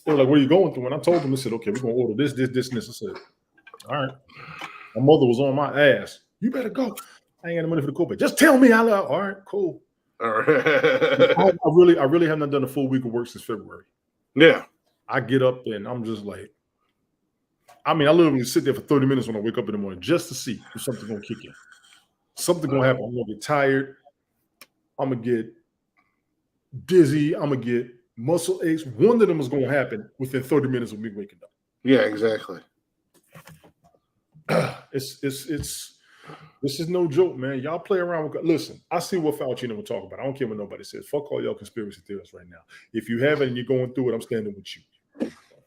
they were like, what are you going through? And I told them, I said, okay, we're going to order this, and this. I said, all right. My mother was on my ass. You better go. I ain't got no money for the copay. Just tell me. All right, cool. All right. I really have not done a full week of work since February. Yeah. I get up and I'm just like, I literally sit there for 30 minutes when I wake up in the morning just to see if something's going to kick in. Something's going to happen. I'm going to get tired. I'm going to get dizzy. I'm going to get muscle aches. One of them is going to happen within 30 minutes of me waking up. Yeah, exactly. This is no joke, man. Y'all play around with. Listen, I see what Fauci and them will talk about. I don't care what nobody says. Fuck all y'all conspiracy theorists right now. If you have it and you're going through it, I'm standing with you.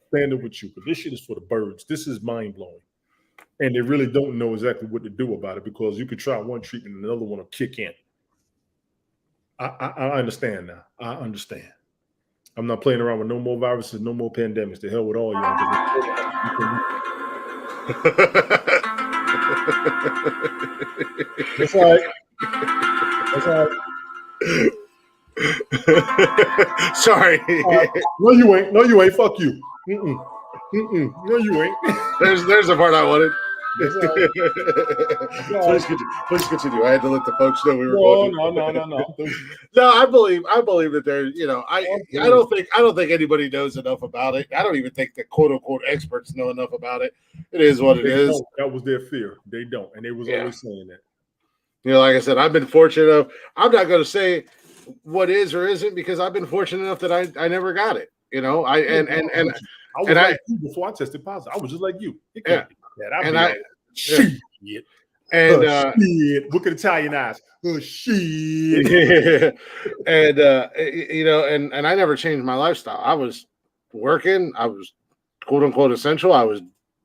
Standing with you. But this shit is for the birds. This is mind blowing, and they really don't know exactly what to do about it because you could try one treatment and another one will kick in. I understand now. I understand. I'm not playing around with no more viruses, no more pandemics. The hell with all y'all. That's all right. That's all right. Sorry. No, you ain't. No, you ain't. Fuck you. No, you ain't. There's the part I wanted. Right. Please continue. I had to let the folks know we were going. No. No, I believe that there's, I don't think anybody knows enough about it. I don't even think the quote unquote experts know enough about it. It is what it is. That was their fear. They don't, and they was always saying that. Like I said, I've been fortunate enough. I'm not going to say what is or isn't because I've been fortunate enough that I never got it. I was like you before I tested positive. I was just like you. Shit. Shit. Look at Italianized. Shit. And I never changed my lifestyle. I was working. I was quote unquote essential. I was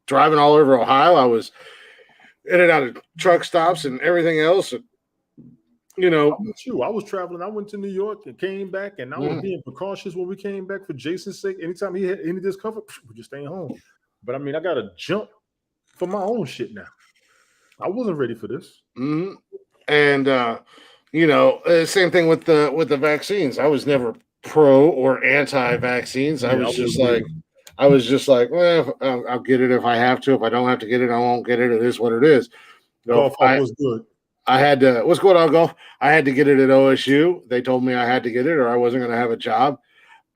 driving all over Ohio. I was in and out of truck stops and everything else. And, I was traveling. I went to New York and came back, and I was being precautious when we came back for Jason's sake. Anytime he had any discomfort, we're just staying home. But I mean, I got to jump for my own shit now. I wasn't ready for this. Mm-hmm. And same thing with the vaccines. I was never pro or anti-vaccines. I was just like, well, I'll get it if I have to. If I don't have to get it, I won't get it. It is what it is. Golf was good. I had to. What's going on, golf? I had to get it at OSU. They told me I had to get it, or I wasn't going to have a job.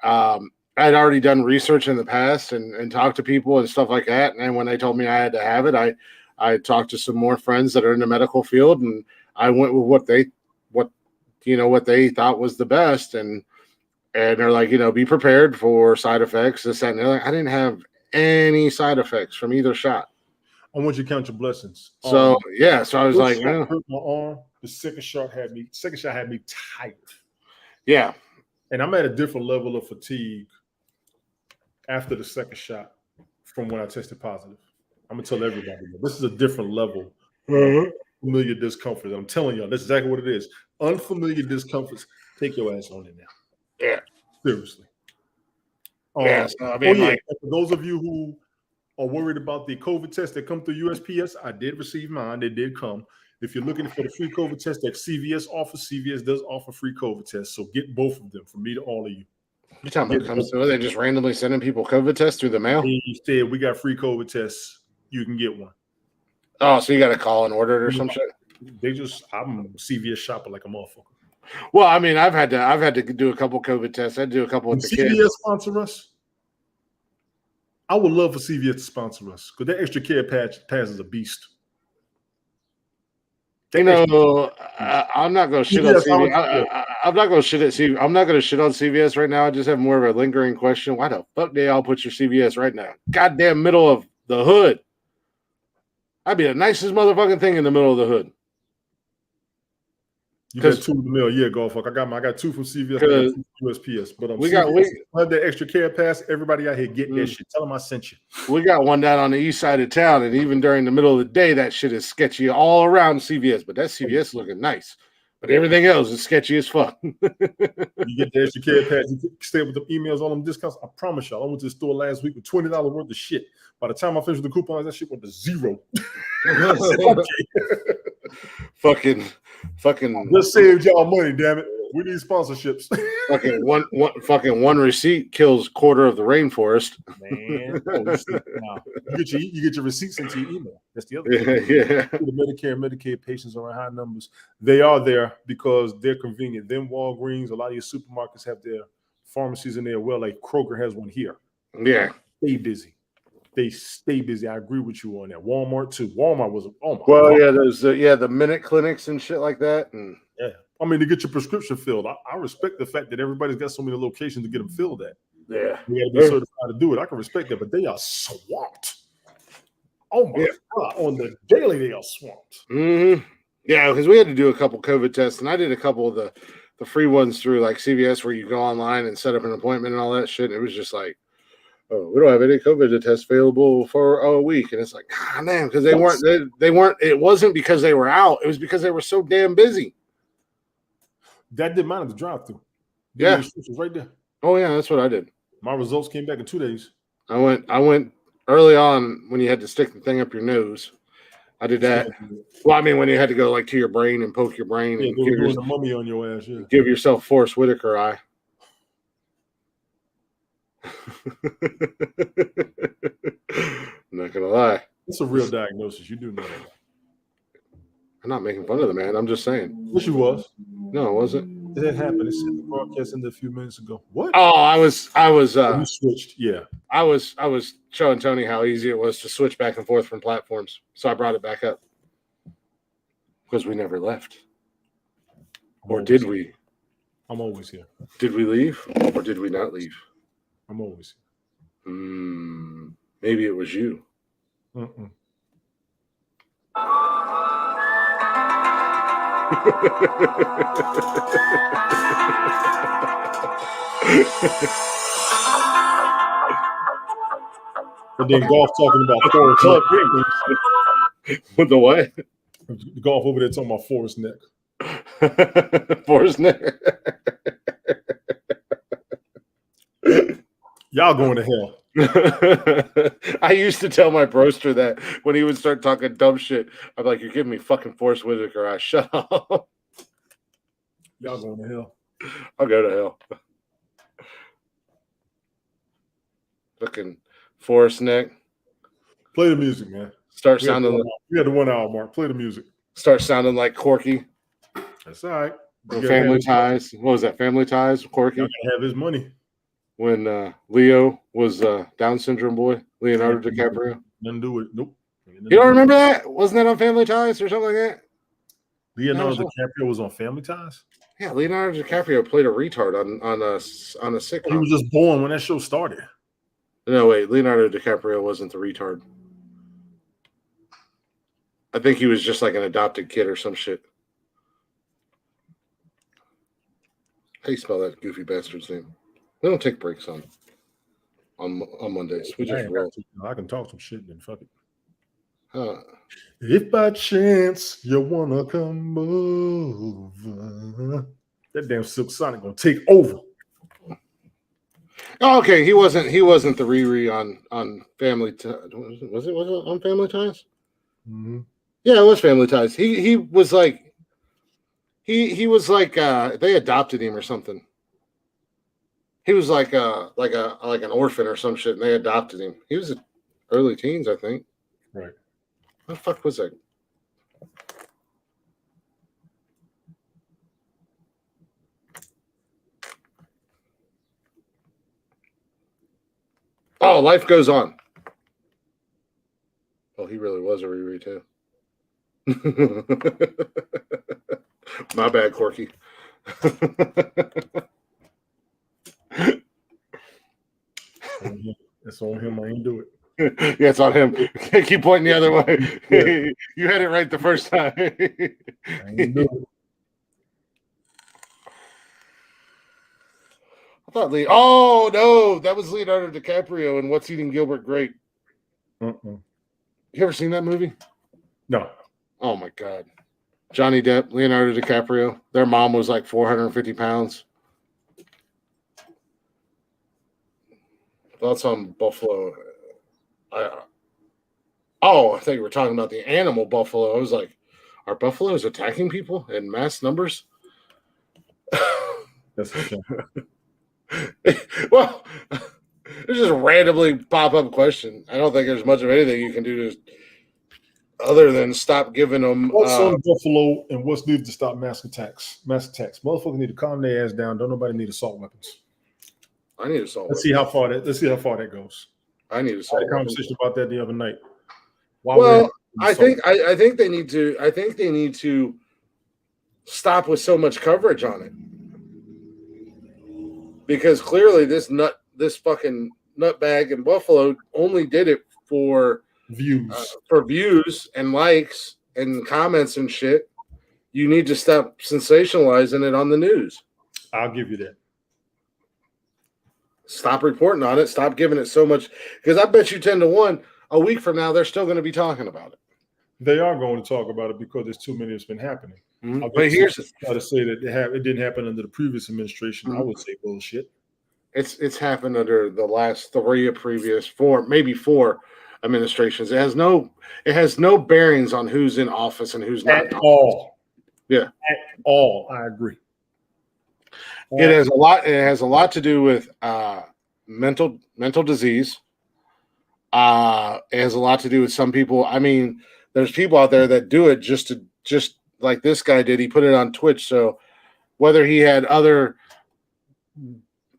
I had already done research in the past and talked to people and stuff like that. And when they told me I had to have it, I talked to some more friends that are in the medical field, and I went with what they thought was the best. And they're like, be prepared for side effects, this, that, and the other. I didn't have any side effects from either shot. I want you to count your blessings. So I was like, hurt my arm. The second shot had me tired. Yeah. And I'm at a different level of fatigue after the second shot from when I tested positive. I'm gonna tell everybody this is a different level of familiar discomfort. I'm telling y'all, this is exactly what it is. Unfamiliar discomforts. Take your ass on it now. Yeah. Seriously. Yeah. So, I mean, for those of you who are worried about the COVID test that come through USPS, I did receive mine. They did come. If you're looking for the free COVID test that CVS offers, CVS does offer free COVID tests. So get both of them from me to all of you. You're talking about comes through? Are they just randomly sending people COVID tests through the mail? He said we got free COVID tests. You can get one. Oh, so you got to call and order it or some shit? I'm a CVS shopper like a motherfucker. Well, I mean, I've had to do a couple COVID tests. I had to do a couple with the kids. CVS sponsor us. I would love for CVS to sponsor us because that extra care pass is a beast. I'm not going to shit on CVS. I'm not going to shit at CVS. I'm not going to shit on CVS right now. I just have more of a lingering question. Why the fuck they all put your CVS right now? Goddamn middle of the hood. That'd be the nicest motherfucking thing in the middle of the hood. You got two in the mail, yeah, go fuck. I got two from CVS, I got two from USPS. But we have that extra care pass. Everybody out here get that shit. Tell them I sent you. We got one down on the east side of town, and even during the middle of the day, that shit is sketchy all around CVS. But that CVS looking nice. But everything else is sketchy as fuck. You get the extra care pass. You stay with the emails, all them discounts. I promise y'all. I went to the store last week with $20 worth of shit. By the time I finished with the coupons, that shit went to zero. Fucking. Just saved y'all money, damn it. We need sponsorships. One receipt kills quarter of the rainforest. Man, you get your receipts into your email. That's the other thing. Yeah. The Medicare and Medicaid patients are in high numbers. They are there because they're convenient. Then Walgreens, a lot of your supermarkets have their pharmacies in there. Well, like Kroger has one here. Yeah. Stay busy. They stay busy. I agree with you on that. Walmart too. Walmart was the minute clinics and shit like that. And yeah, I mean to get your prescription filled. I respect the fact that everybody's got so many locations to get them filled at. Yeah, we got to be certified to do it. I can respect that, but they are swamped. Oh my Yeah. God! On the daily, they are swamped. Mm-hmm. Yeah, because we had to do a couple COVID tests, and I did a couple of the free ones through like CVS, where you go online and set up an appointment and all that shit. And it was just like, oh, we don't have any COVID tests available for a week, and it's like, God damn, because they weren't. It wasn't because they were out; it was because they were so damn busy. That did mine at the drive-through. Yeah, was right there. Oh yeah, that's what I did. My results came back in 2 days. I went early on when you had to stick the thing up your nose. I did that. Well, I mean, when you had to go like to your brain and poke your brain and they were doing the mummy on your ass. Yeah, give yourself Forrest Whitaker eye. I'm not gonna lie. It's a real diagnosis. You do know that. I'm not making fun of the man. I'm just saying. Yes, you was. No, it wasn't. It happened. It said the broadcast ended a few minutes ago. What? Oh, I was. You switched. Yeah. I was showing Tony how easy it was to switch back and forth from platforms. So I brought it back up. Because we never left. Or did we? I'm always here. Did we leave? Or did we not leave? I'm always here. Maybe it was you. Mm-mm. And then golf talking about Forrest Neck. With the what? The golf over there talking about Forrest Neck. Forrest Neck. Y'all going to hell. I used to tell my broster that when he would start talking dumb shit, I'm like, "You're giving me fucking Forrest Whitaker. I shut up." Y'all going to hell. I'll go to hell. Fucking Forrest Neck. Play the music, man. Start sounding like we had the 1 hour mark. Play the music. Start sounding like Corky. That's all right. Family Ties. What was that? Family Ties. Corky. Y'all gotta have his money. When Leo was Down syndrome boy, Leonardo DiCaprio. Nothing to do with it. Nope. You don't remember that? Wasn't that on Family Ties or something like that? Leonardo DiCaprio was on Family Ties? Yeah, Leonardo DiCaprio played a retard on a sitcom. He was just born when that show started. No, wait. Leonardo DiCaprio wasn't the retard. I think he was just like an adopted kid or some shit. How do you spell that goofy bastard's name? We don't take breaks on Mondays. We just roll. I can talk some shit, then fuck it. If by chance you wanna come over, that damn Silk Sonic gonna take over. Oh, okay, he wasn't the Riri on Family Ties. Was it on Family Ties? Mm-hmm. Yeah, it was Family Ties. He was like he was like they adopted him or something. He was like an orphan or some shit, and they adopted him. He was early teens, I think. Right. What the fuck was that? Oh, Life Goes On. Well, he really was a Riri too. My bad, Corky. It's on him. I ain't do it. Yeah, it's on him. Keep pointing the other way. Yeah. You had it right the first time. I ain't do it. I thought Oh no, that was Leonardo DiCaprio in What's Eating Gilbert Grape. You ever seen that movie? No. Oh my god. Johnny Depp, Leonardo DiCaprio. Their mom was like 450 pounds. Thoughts on buffalo? I thought you were talking about the animal buffalo. I was like, are buffaloes attacking people in mass numbers? That's a shame. Well, it's just a randomly pop-up question. I don't think there's much of anything you can do other than stop giving them. What's on buffalo and what's needed to stop mass attacks? Motherfuckers need to calm their ass down. Don't nobody need assault weapons. I need assault. Let's see how far that goes. I need assault. I had a conversation about that the other night. I think they need to. I think they need to stop with so much coverage on it, because clearly this fucking nutbag in Buffalo only did it for Views. For views and likes and comments and shit, you need to stop sensationalizing it on the news. I'll give you that. Stop reporting on it. Stop giving it so much. Because I bet you 10-1, a week from now, they're still going to be talking about it. They are going to talk about it because there's too many that's been happening. Mm-hmm. But here's try to say that it didn't happen under the previous administration. Mm-hmm. I would say bullshit. It's happened under the last maybe four administrations. It has no bearings on who's in office and who's not. At all. Yeah. At all. I agree. It has a lot to do with mental disease. It has a lot to do with some people. I mean, there's people out there that do it just like this guy did. He put it on Twitch. So whether he had other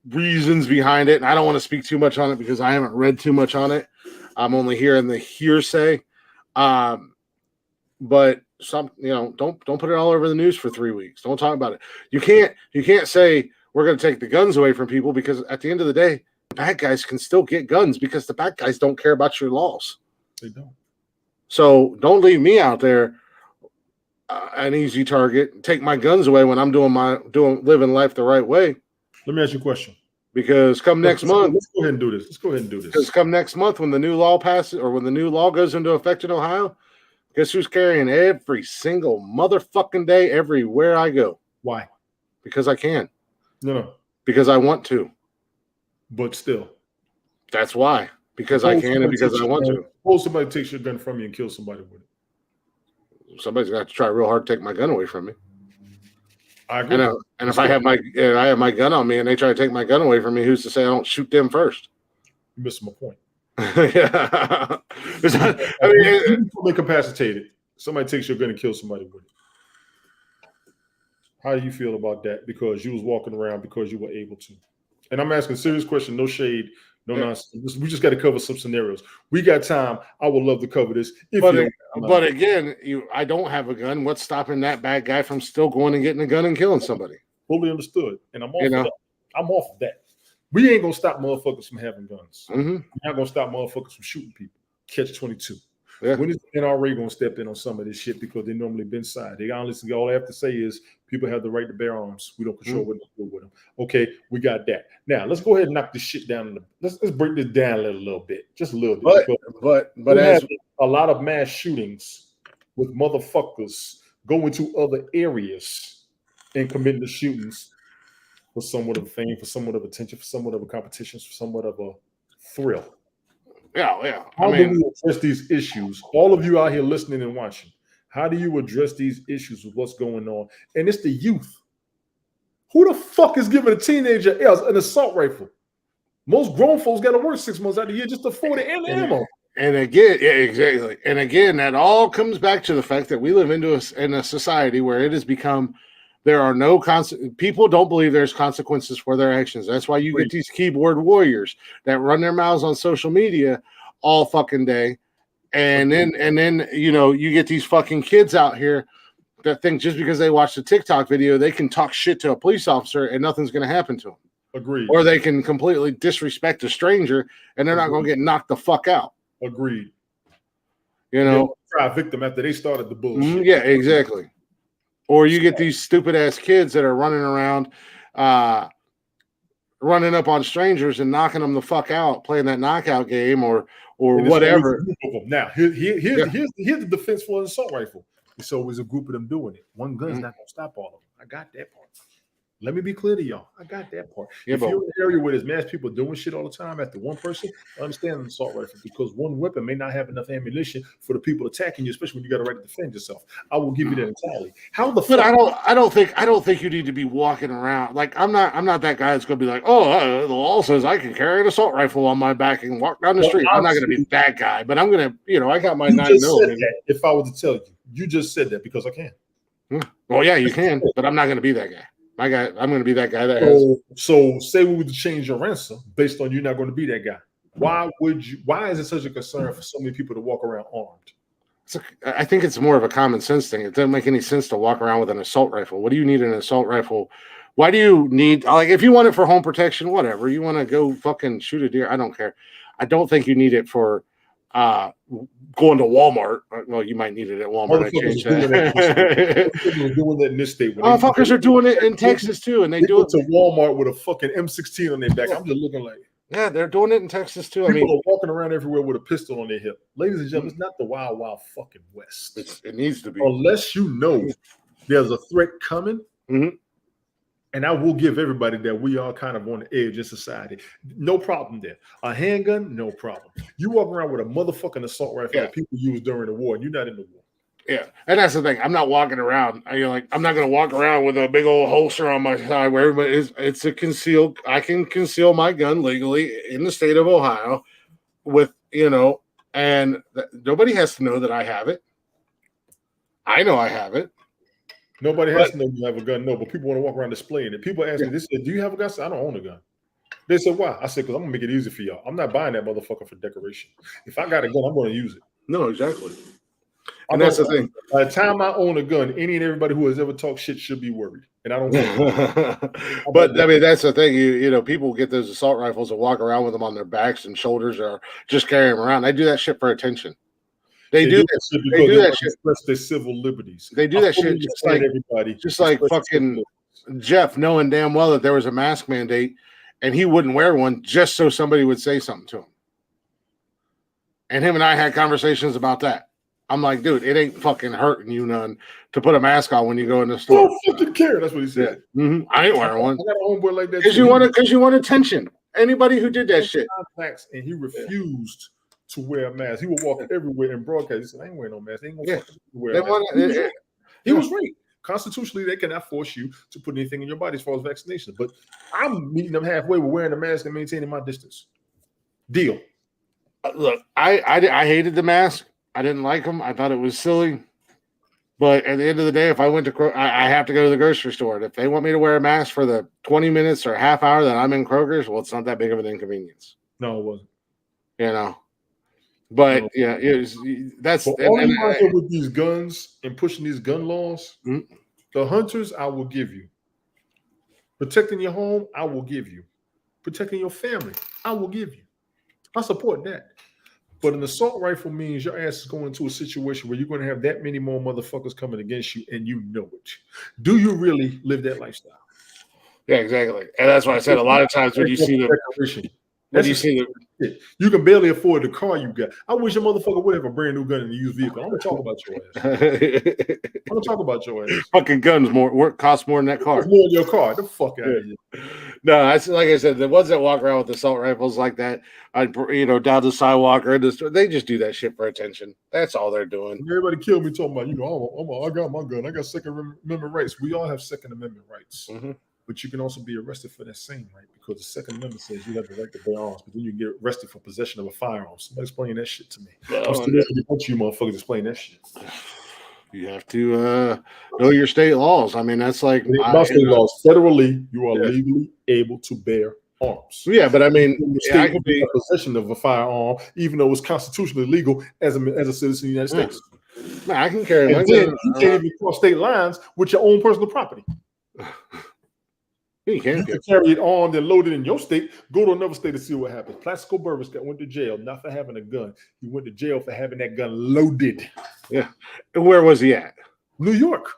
reasons behind it, and I don't want to speak too much on it because I haven't read too much on it. I'm only hearing the hearsay. But some, don't put it all over the news for 3 weeks. Don't talk about it. You can't say we're going to take the guns away from people, because at the end of the day, the bad guys can still get guns because the bad guys don't care about your laws. They don't. So don't leave me out there an easy target. Take my guns away when I'm living life the right way. Let me ask you a question. Because next month, let's go ahead and do this. Because come next month, when the new law passes, or when the new law goes into effect in Ohio, guess who's carrying every single motherfucking day everywhere I go? Why? Because I can. No. Because I want to. But still. That's why. Because I can and because I want to. Suppose somebody takes your gun from you and kills somebody with it. Somebody's got to try real hard to take my gun away from me. I agree. And if I have my gun on me and they try to take my gun away from me, who's to say I don't shoot them first? You missed my point. Yeah. I mean, you're incapacitated. Somebody takes your gun and kills somebody with it. How do you feel about that? Because you was walking around because you were able to. And I'm asking a serious question, no shade, no nonsense. We just got to cover some scenarios. We got time. I would love to cover this. But again, I don't have a gun. What's stopping that bad guy from still going and getting a gun and killing somebody? Fully understood. And I'm off of that. I'm off of that. We ain't going to stop motherfuckers from having guns. Mm-hmm. We're not going to stop motherfuckers from shooting people. Catch 22. Yeah. When is the NRA going to step in on some of this shit because they normally been side? They honestly, all they have to say is people have the right to bear arms. We don't control what they do with them. Okay, we got that. Now let's go ahead and knock this shit down. Let's break this down a little bit, just a little bit. But as a lot of mass shootings with motherfuckers going to other areas and committing the shootings for somewhat of fame, for somewhat of attention, for somewhat of a competition, for somewhat of a thrill. Yeah. How do we address these issues? All of you out here listening and watching, how do you address these issues with what's going on? And it's the youth. Who the fuck is giving a teenager an assault rifle? Most grown folks got to work 6 months out of the year just to afford it and the ammo. And again, yeah, exactly. And again, that all comes back to the fact that we live in a society where it has become there are no people don't believe there's consequences for their actions. That's why you get these keyboard warriors that run their mouths on social media all fucking day. And then you get these fucking kids out here that think just because they watch the TikTok video, they can talk shit to a police officer and nothing's going to happen to them. Agreed. Or they can completely disrespect a stranger and they're not going to get knocked the fuck out. Agreed. Try a victim after they started the bullshit. Yeah, exactly. Or you get these stupid ass kids that are running around, running up on strangers and knocking them the fuck out, playing that knockout game or whatever. Now, here's the defense for an assault rifle. It's always a group of them doing it. One gun's not gonna stop all of them. I got that part. Let me be clear to y'all. I got that part. Yeah, if you're in an area where there's mass people doing shit all the time after one person, I understand an assault rifle because one weapon may not have enough ammunition for the people attacking you, especially when you got a right to defend yourself. I will give you that entirely. But I don't think you need to be walking around like I'm not that guy that's going to be like, the law says I can carry an assault rifle on my back and walk down the street. I'm not going to be that guy, but I'm going to, I got my 9mm. If I was to tell you just said that because I can. Well, yeah, you can, but I'm not going to be that guy. I'm going to be that guy that So say we would change your answer based on you not going to be that guy. Why is it such a concern for so many people to walk around armed? I think it's more of a common sense thing. It doesn't make any sense to walk around with an assault rifle. What do you need an assault rifle? Why do you need, if you want it for home protection, whatever. You want to go fucking shoot a deer, I don't care. I don't think you need it for going to Walmart. Well, you might need it at Walmart. I changed that. Motherfuckers are doing that in this state. Motherfuckers are doing it in Texas too, and they do go it to Walmart with a fucking M16 on their back. I'm just looking like, yeah, they're doing it in Texas too. People are walking around everywhere with a pistol on their hip. Ladies and gentlemen, it's not the wild, wild fucking West. It needs to be. Unless you know there's a threat coming. Mm-hmm. And I will give everybody that we are kind of on the edge in society. No problem there. A handgun, no problem. You walk around with a motherfucking assault rifle that people use during the war, and you're not in the war. Yeah, and that's the thing. I'm not walking around. I'm not going to walk around with a big old holster on my side where everybody is. It's a concealed. I can conceal my gun legally in the state of Ohio, with and nobody has to know that I have it. I know I have it. Nobody has to know you have a gun. No, but people want to walk around displaying it. People ask me, they said, "Do you have a gun?" I said, "I don't own a gun." They said, "Why?" I said, "Because I'm gonna make it easy for y'all. I'm not buying that motherfucker for decoration. If I got a gun, I'm going to use it." No, exactly. And that's the thing. By the time I own a gun, any and everybody who has ever talked shit should be worried. And I don't. But I mean, that's the thing. People get those assault rifles and walk around with them on their backs and shoulders, or just carry them around. They do that shit for attention. They do that shit. Express their civil liberties. They do that shit just like fucking Jeff, knowing damn well that there was a mask mandate, and he wouldn't wear one just so somebody would say something to him. And him and I had conversations about that. I'm like, dude, it ain't fucking hurting you none to put a mask on when you go in the store. Don't fucking care. That's what he said. Yeah. Mm-hmm. I ain't wearing one. I got a homeboy like that because you want attention. Anybody who did that shit, and he refused to wear a mask. He would walk everywhere and broadcast. He said, "I ain't wearing no mask. They ain't gonna wear a mask." He was right. Constitutionally, they cannot force you to put anything in your body as far as vaccination. But I'm meeting them halfway with wearing a mask and maintaining my distance. Deal. Look, I hated the mask. I didn't like them. I thought it was silly. But at the end of the day, if I went to I have to go to the grocery store. And if they want me to wear a mask for the 20 minutes or a half hour that I'm in Kroger's, well, it's not that big of an inconvenience. No, it wasn't. But that's with these guns and pushing these gun laws. Mm-hmm. The hunters, I will give you. Protecting your home, I will give you. Protecting your family, I will give you. I support that. But an assault rifle means your ass is going into a situation where you're going to have that many more motherfuckers coming against you, and you know it. Do you really live that lifestyle? Yeah, exactly. And that's why I said a lot of times when you see you can barely afford the car you got. I wish a motherfucker would have a brand new gun in a used vehicle. I'm gonna talk about your ass. Fucking guns cost more than that car. It's more than your car. The fuck out of here. No, that's like I said. The ones that walk around with assault rifles like that, down the sidewalk or in the store, they just do that shit for attention. That's all they're doing. Everybody killed me talking about, I got my gun. I got Second Amendment rights. We all have Second Amendment rights. Mm-hmm. But you can also be arrested for that same right, because the Second Amendment says you have the right to bear arms, but then you get arrested for possession of a firearm. Somebody explain that shit to me. I'm still going to want you motherfuckers explain that shit. You have to know your state laws. I mean, that's like state laws. Federally, you are legally able to bear arms. Yeah, but I mean, I could be in possession of a firearm, even though it's constitutionally legal as a citizen of the United States. No, I can carry my gun. You can't even cross state lines with your own personal property. You can carry it armed and loaded in your state. Go to another state to see what happens. Plaxico Burris went to jail not for having a gun. He went to jail for having that gun loaded. Yeah. And where was he at? New York.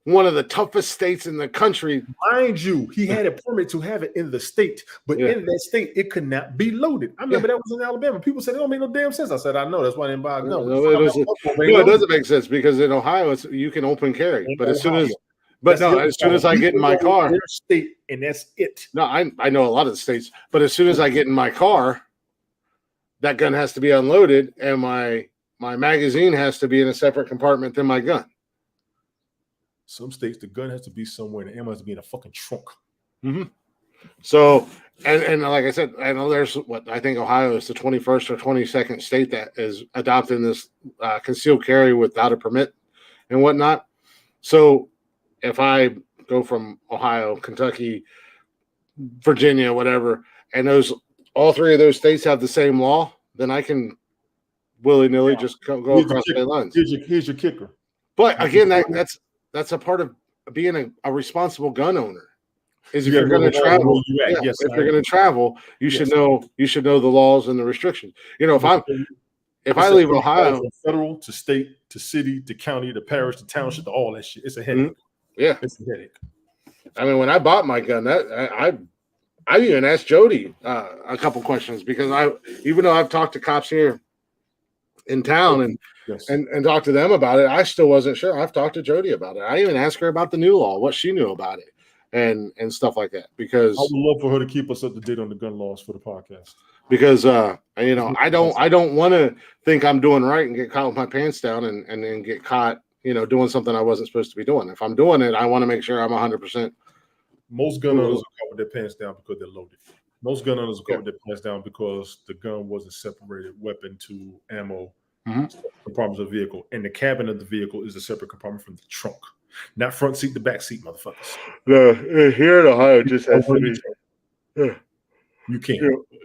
One of the toughest states in the country. Mind you, he had a permit to have it in the state, but in that state, it could not be loaded. I remember that was in Alabama. People said it don't make no damn sense. I said, I know. That's why I didn't buy a gun. It doesn't make sense, because in Ohio, you can open carry. But as soon as I get in my car, state, and that's it. No, I know a lot of the states, but as soon as I get in my car, that gun has to be unloaded, and my magazine has to be in a separate compartment than my gun. Some states, the gun has to be somewhere, and the ammo has to be in a fucking trunk. Mm-hmm. So, and like I said, I know I think Ohio is the 21st or 22nd state that is adopting this concealed carry without a permit and whatnot. So, if I go from Ohio, Kentucky, Virginia, whatever, and all three of those states have the same law, then I can willy-nilly just go across state lines. Here's your kicker. But again, that's a part of being a responsible gun owner. Is if you're going to travel, if you're going to travel, you should know the laws and the restrictions. If if I leave Ohio, from federal to state to city to county to parish to township to all that shit, it's a headache. Yeah, it's a headache. I mean, when I bought my gun, I even asked Jody a couple questions because even though I've talked to cops here in town and talked to them about it, I still wasn't sure. I've talked to Jody about it. I even asked her about the new law, what she knew about it, and stuff like that. Because I would love for her to keep us up to date on the gun laws for the podcast. Because you know, I don't want to think I'm doing right and get caught with my pants down and then get caught, you know, doing something I wasn't supposed to be doing. If I'm doing it, I want to make sure I'm 100%. Most gun owners are caught with their pants down because they're loaded. Most gun owners are caught with their pants down because the gun wasn't separated weapon to ammo compartments of the vehicle. And the cabin of the vehicle is a separate compartment from the trunk. Not front seat to back seat, motherfuckers. No, here in Ohio, it just has to be. You can't.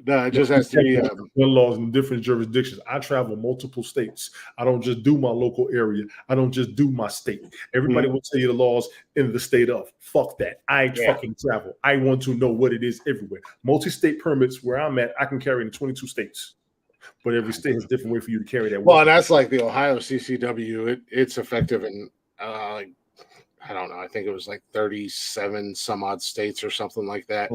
No, it just has to be gun laws in different jurisdictions. I travel multiple states. I don't just do my local area. I don't just do my state. Everybody will tell you the laws in the state of. Fuck that. I fucking travel. I want to know what it is everywhere. Multi-state permits where I'm at, I can carry in 22 states. But every state has a different way for you to carry that. Well, and that's like the Ohio CCW. It's effective in I don't know. I think it was like 37 some odd states or something like that.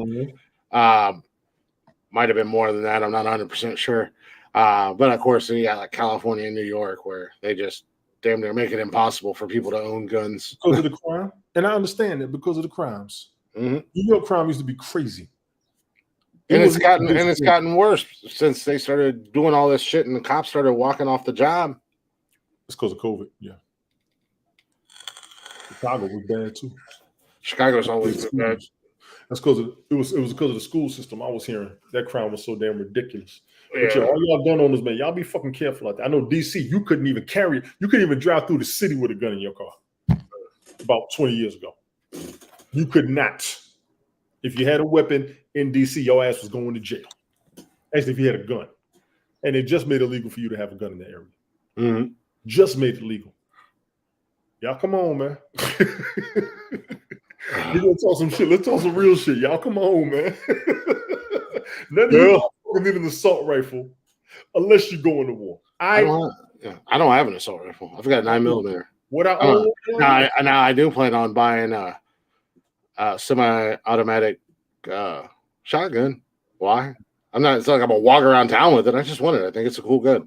Might have been more than that. I'm not 100% sure. But of course, you got like California and New York where they just damn near make it impossible for people to own guns. Because of the crime. And I understand it because of the crimes. New York crime used to be crazy. And it's gotten worse since they started doing all this shit and the cops started walking off the job. It's because of COVID, yeah. Chicago was bad too. Chicago's always been bad. That's because it was because of the school system. I was hearing that crime was so damn ridiculous. Yeah. But all y'all gun owners, man, y'all be fucking careful out there. I know DC, you couldn't even drive through the city with a gun in your car about 20 years ago. You could not. If you had a weapon in DC, your ass was going to jail. Actually, if you had a gun. And they just made it legal for you to have a gun in that area. Just made it legal. Y'all come on, man. We're gonna talk some shit. Let's talk some real shit. Y'all come on, man. None of you need an assault rifle unless you go into war. I don't have an assault rifle. I've got a 9mm. What I own? Now I do plan on buying a semi-automatic shotgun. Why? It's not like I'm gonna walk around town with it. I just want it. I think it's a cool gun.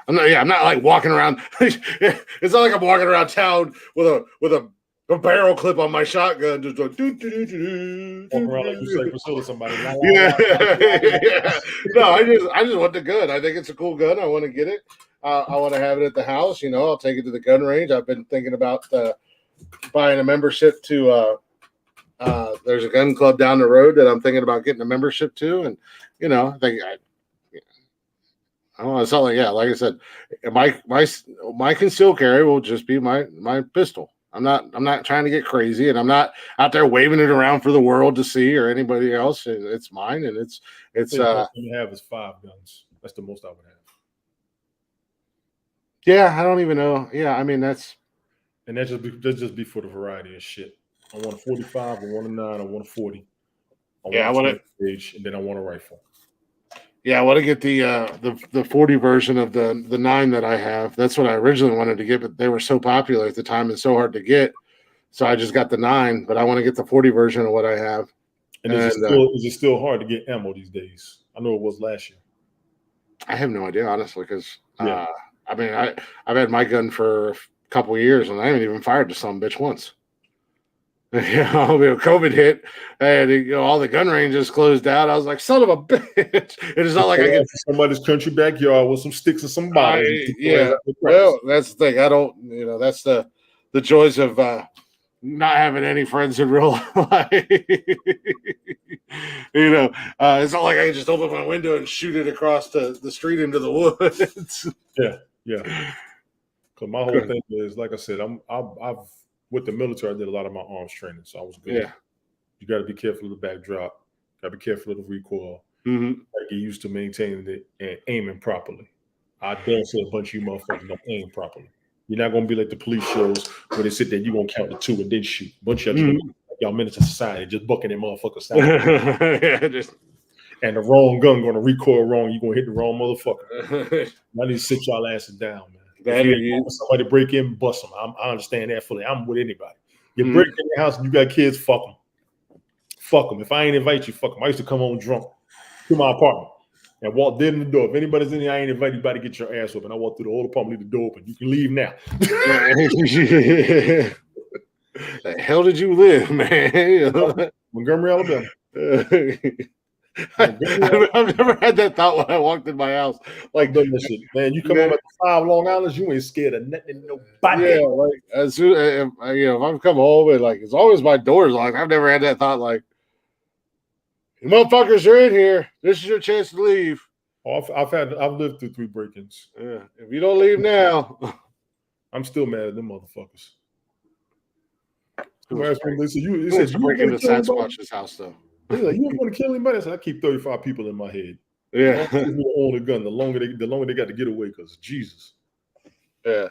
I'm not like walking around. It's not like I'm walking around town with a barrel clip on my shotgun, just like walking around like you say somebody. No, I just want the gun. I think it's a cool gun. I want to get it. I want to have it at the house. You know, I'll take it to the gun range. I've been thinking about buying a membership to. There's a gun club down the road that I'm thinking about getting a membership to, and you know, I think I don't know. It's not like like I said, my concealed carry will just be my pistol. I'm not trying to get crazy, and I'm not out there waving it around for the world to see or anybody else. It's mine, and it's. You have is 5 guns. That's the most I would have. Yeah, I don't even know. Yeah, I mean that's just be for the variety of shit. I want a 45, I want a 9, I want a 40. I want a stage, and then I want a rifle. Yeah, I want to get the 40 version of the 9 that I have. That's what I originally wanted to get, but they were so popular at the time and so hard to get. So I just got the 9, but I want to get the 40 version of what I have. And is it still hard to get ammo these days? I know it was last year. I have no idea, honestly, because I mean, I've had my gun for a couple of years, and I haven't even fired the son of a bitch once. COVID hit, and all the gun ranges closed out. I was like, "Son of a bitch!" It's not like I can somebody's country backyard with some sticks and some bottles. Well, that's the thing. I don't. That's the joys of not having any friends in real life. It's not like I can just open my window and shoot it across the street into the woods. Yeah. Because my whole thing is, like I said, I've with the military, I did a lot of my arms training, so I was good. Yeah. You got to be careful of the backdrop. Got to be careful of the recoil. Mm-hmm. Got to get used to maintaining it and aiming properly. I dare say a bunch of you motherfuckers don't aim properly. You're not going to be like the police shows where they sit there, you're going to count to 2 and then shoot. A bunch of y'all menace to society, just bucking their motherfuckers out. and the wrong gun going to recoil wrong. You're going to hit the wrong motherfucker. I need to sit y'all asses down, man. That if you somebody break in, bust them. I understand that fully. I'm with anybody. You break in your house and you got kids, fuck them. Fuck them. If I ain't invite you, fuck them. I used to come home drunk to my apartment and walk dead in the door. If anybody's in here, I ain't invite anybody to get your ass open. I walk through the whole apartment, leave the door open. You can leave now. The hell did you live, man? Montgomery, Alabama. I've never had that thought when I walked in my house. Like, done this shit, man. You come home at the 5 Long Islands, you ain't scared of nothing, nobody. Yeah, like as soon if I'm coming home and like as long as my door's locked, I've never had that thought. Like, you motherfuckers are in here. This is your chance to leave. Oh, I've lived through 3 break-ins. Yeah, if you don't leave now, I'm still mad at them motherfuckers. He said you break into Sasquatch's house though. He's like, you don't want to kill anybody? I said, I keep 35 people in my head. Yeah. The longer they own a gun, the longer they got to get away, because Jesus. Yeah.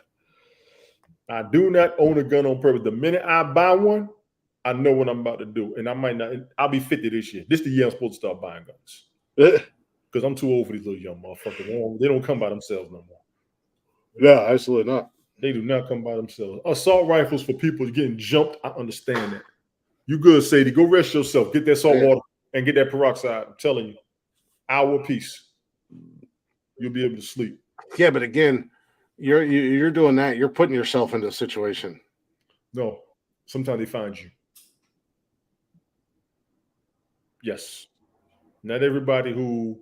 I do not own a gun on purpose. The minute I buy one, I know what I'm about to do. And I might not, I'll be 50 this year. This is the year I'm supposed to start buying guns. Because I'm too old for these little young motherfuckers. They don't come by themselves no more. Yeah, absolutely not. They do not come by themselves. Assault rifles for people getting jumped, I understand that. You good, Sadie. Go rest yourself. Get that salt water and get that peroxide. I'm telling you. Hour piece. You'll be able to sleep. Yeah, but again, you're doing that. You're putting yourself into a situation. No. Sometimes they find you. Yes. Not everybody who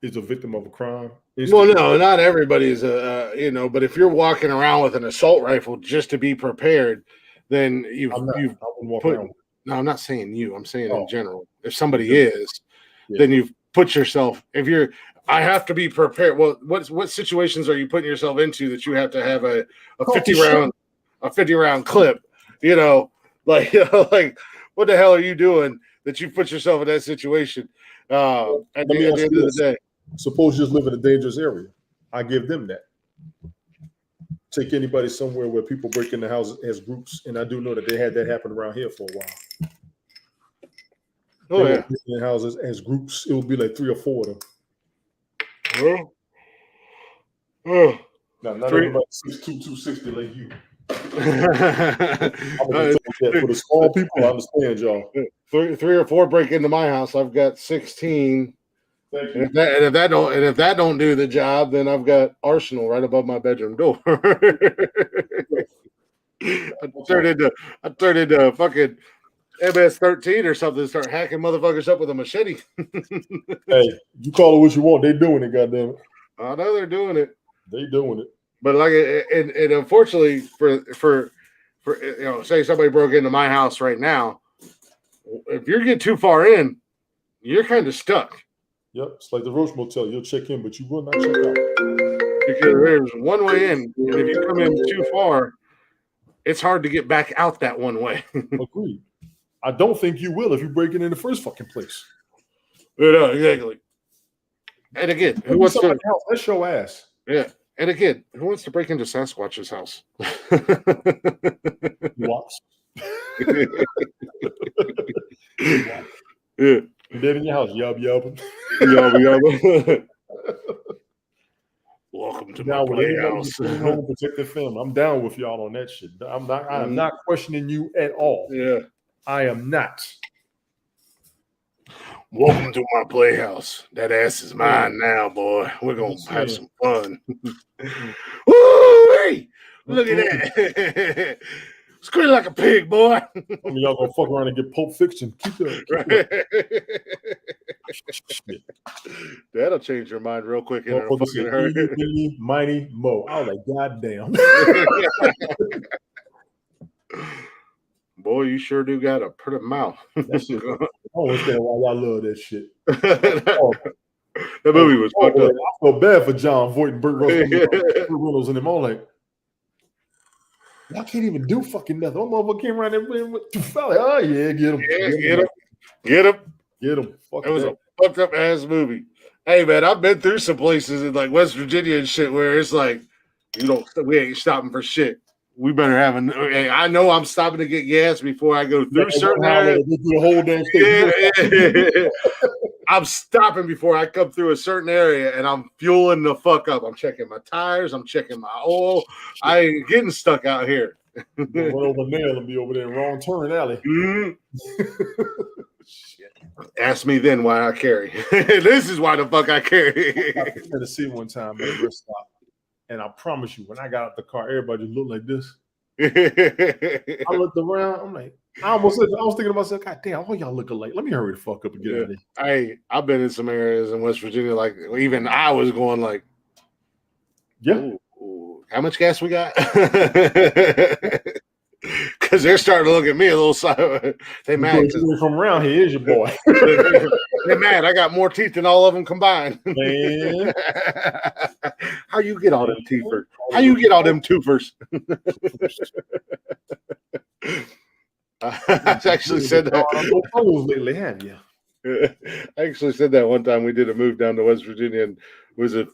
is a victim of a crime. Well, no, not everybody's but if you're walking around with an assault rifle just to be prepared, then No, I'm not saying you. I'm saying in general. If somebody is, then you've put yourself. I have to be prepared. Well, what situations are you putting yourself into that you have to have a 50 round clip? Like what the hell are you doing that you put yourself in that situation? At the end of the day, suppose you just live in a dangerous area. I give them that. Take anybody somewhere where people break into houses as groups, and I do know that they had that happen around here for a while. Oh, yeah. In houses as groups, it would be like 3 or 4 of them. Now, not everybody 6'2", 260 like you. For the small people, I understand y'all. 3 or 4 break into my house. I've got 16. Thank you. And if that don't do the job, then I've got Arsenal right above my bedroom door. I turned into fucking MS-13 or something. Start hacking motherfuckers up with a machete. Hey, you call it what you want. They doing it, goddamn it. I know they're doing it. They doing it. But like, and unfortunately for say somebody broke into my house right now, if you get too far in, you're kind of stuck. Yep, it's like the Roach Motel. You'll check in, but you will not check out. Because there's one way in, and if you come in too far, it's hard to get back out that one way. Agreed. I don't think you will if you break it in the first fucking place. Yeah, exactly. And again, who wants to? That's your ass. Yeah. And again, who wants to break into Sasquatch's house? What? Yeah. Dead in your house, yub. Welcome to my playhouse. Protect the family. I'm down with y'all on that shit. I am not questioning you at all. Yeah, I am not. Welcome to my playhouse. That ass is mine now, boy. We're gonna have some fun. Woo! Look at that. Scream like a pig, boy. I mean, y'all gonna fuck around and get Pulp Fiction. Keep it up. That'll change your mind real quick. Mighty Mo. I was like, goddamn. Boy, you sure do got a pretty mouth. That shit. I don't understand why y'all love that shit. That movie was fucked up. I feel bad for John Voight and Burt Reynolds and them all like. Y'all can't even do fucking nothing. One motherfucker came around there with oh yeah, get him. Yeah, get him. Fuck it was a fucked up ass movie. Hey man, I've been through some places in like West Virginia and shit where it's like, we ain't stopping for shit. We better have I know I'm stopping to get gas before I go through certain areas. The whole damn state. Yeah. I'm stopping before I come through a certain area, and I'm fueling the fuck up. I'm checking my tires. I'm checking my oil. I ain't getting stuck out here. Run over nail and be over there in wrong turn alley. Shit. Ask me then why I carry. This is why the fuck I carry. I had to see one time at a rest stop, and I promise you, when I got out the car, everybody just looked like this. I looked around. I'm like, I was thinking to myself, God damn, all y'all look alike. Let me hurry the fuck up and get out of here. I've been in some areas in West Virginia, like even I was going like, yeah. Ooh, how much gas we got? Because they're starting to look at me a little side. They mad. You from around here is your boy. They're mad. I got more teeth than all of them combined. Man. How you get all them teethers? How you get all them twofers? I actually said that. Lately, have you? I actually said that one time. We did a move down to West Virginia, and it was a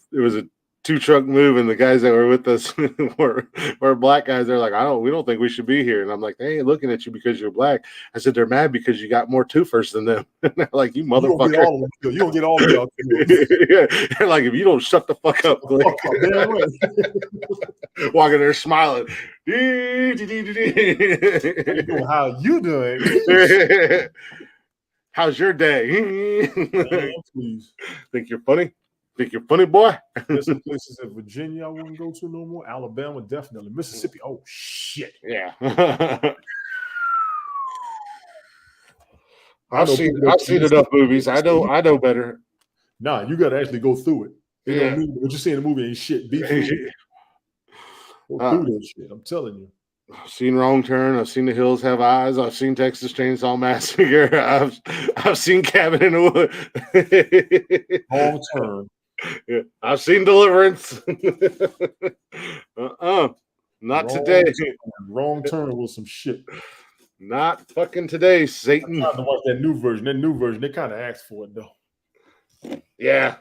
2-truck move, and the guys that were with us were black guys. They're like, we don't think we should be here. And I'm like, they ain't looking at you because you're black. I said, they're mad because you got more twofers than them. And they're like, you motherfucker. You don't get all of y'all. Yeah. They're like, if you don't shut the fuck up, walking there smiling. How you doing? How's your day? Please. Think you're funny? Think you're funny, boy? There's some places in Virginia I wouldn't go to no more. Alabama, definitely. Mississippi, oh shit. Yeah. I've seen enough movies. I know better. Nah, you got to actually go through it. You don't mean what you see in the movie ain't shit. Go through that shit. I'm telling you. I've seen Wrong Turn. I've seen The Hills Have Eyes. I've seen Texas Chainsaw Massacre. I've seen Cabin in the Woods. Wrong Turn. Yeah. I've seen Deliverance. Not today. Wrong Turn was some shit. Not fucking today, Satan. I tried to watch that new version. They kind of asked for it though. Yeah.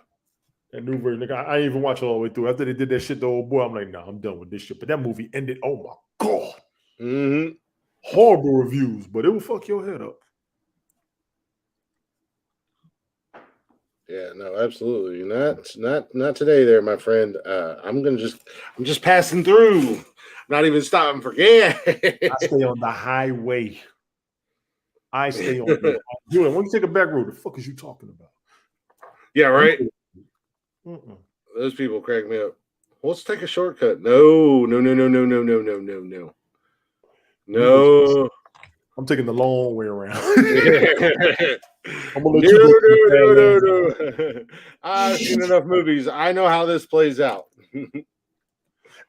That new version. I didn't even watch it all the way through. After they did that shit, the old boy, I'm like, nah, I'm done with this shit. But that movie ended. Oh my god. Mm-hmm. Horrible reviews, but it will fuck your head up. Yeah, no, absolutely. Not today there, my friend. I'm just passing through. I'm not even stopping for gas. I stay on the highway. I stay on the highway. When you take a back road, the fuck is you talking about? Yeah, right. Those people crack me up. Let's take a shortcut. No. No. I'm taking the long way around. No. I've seen enough movies. I know how this plays out.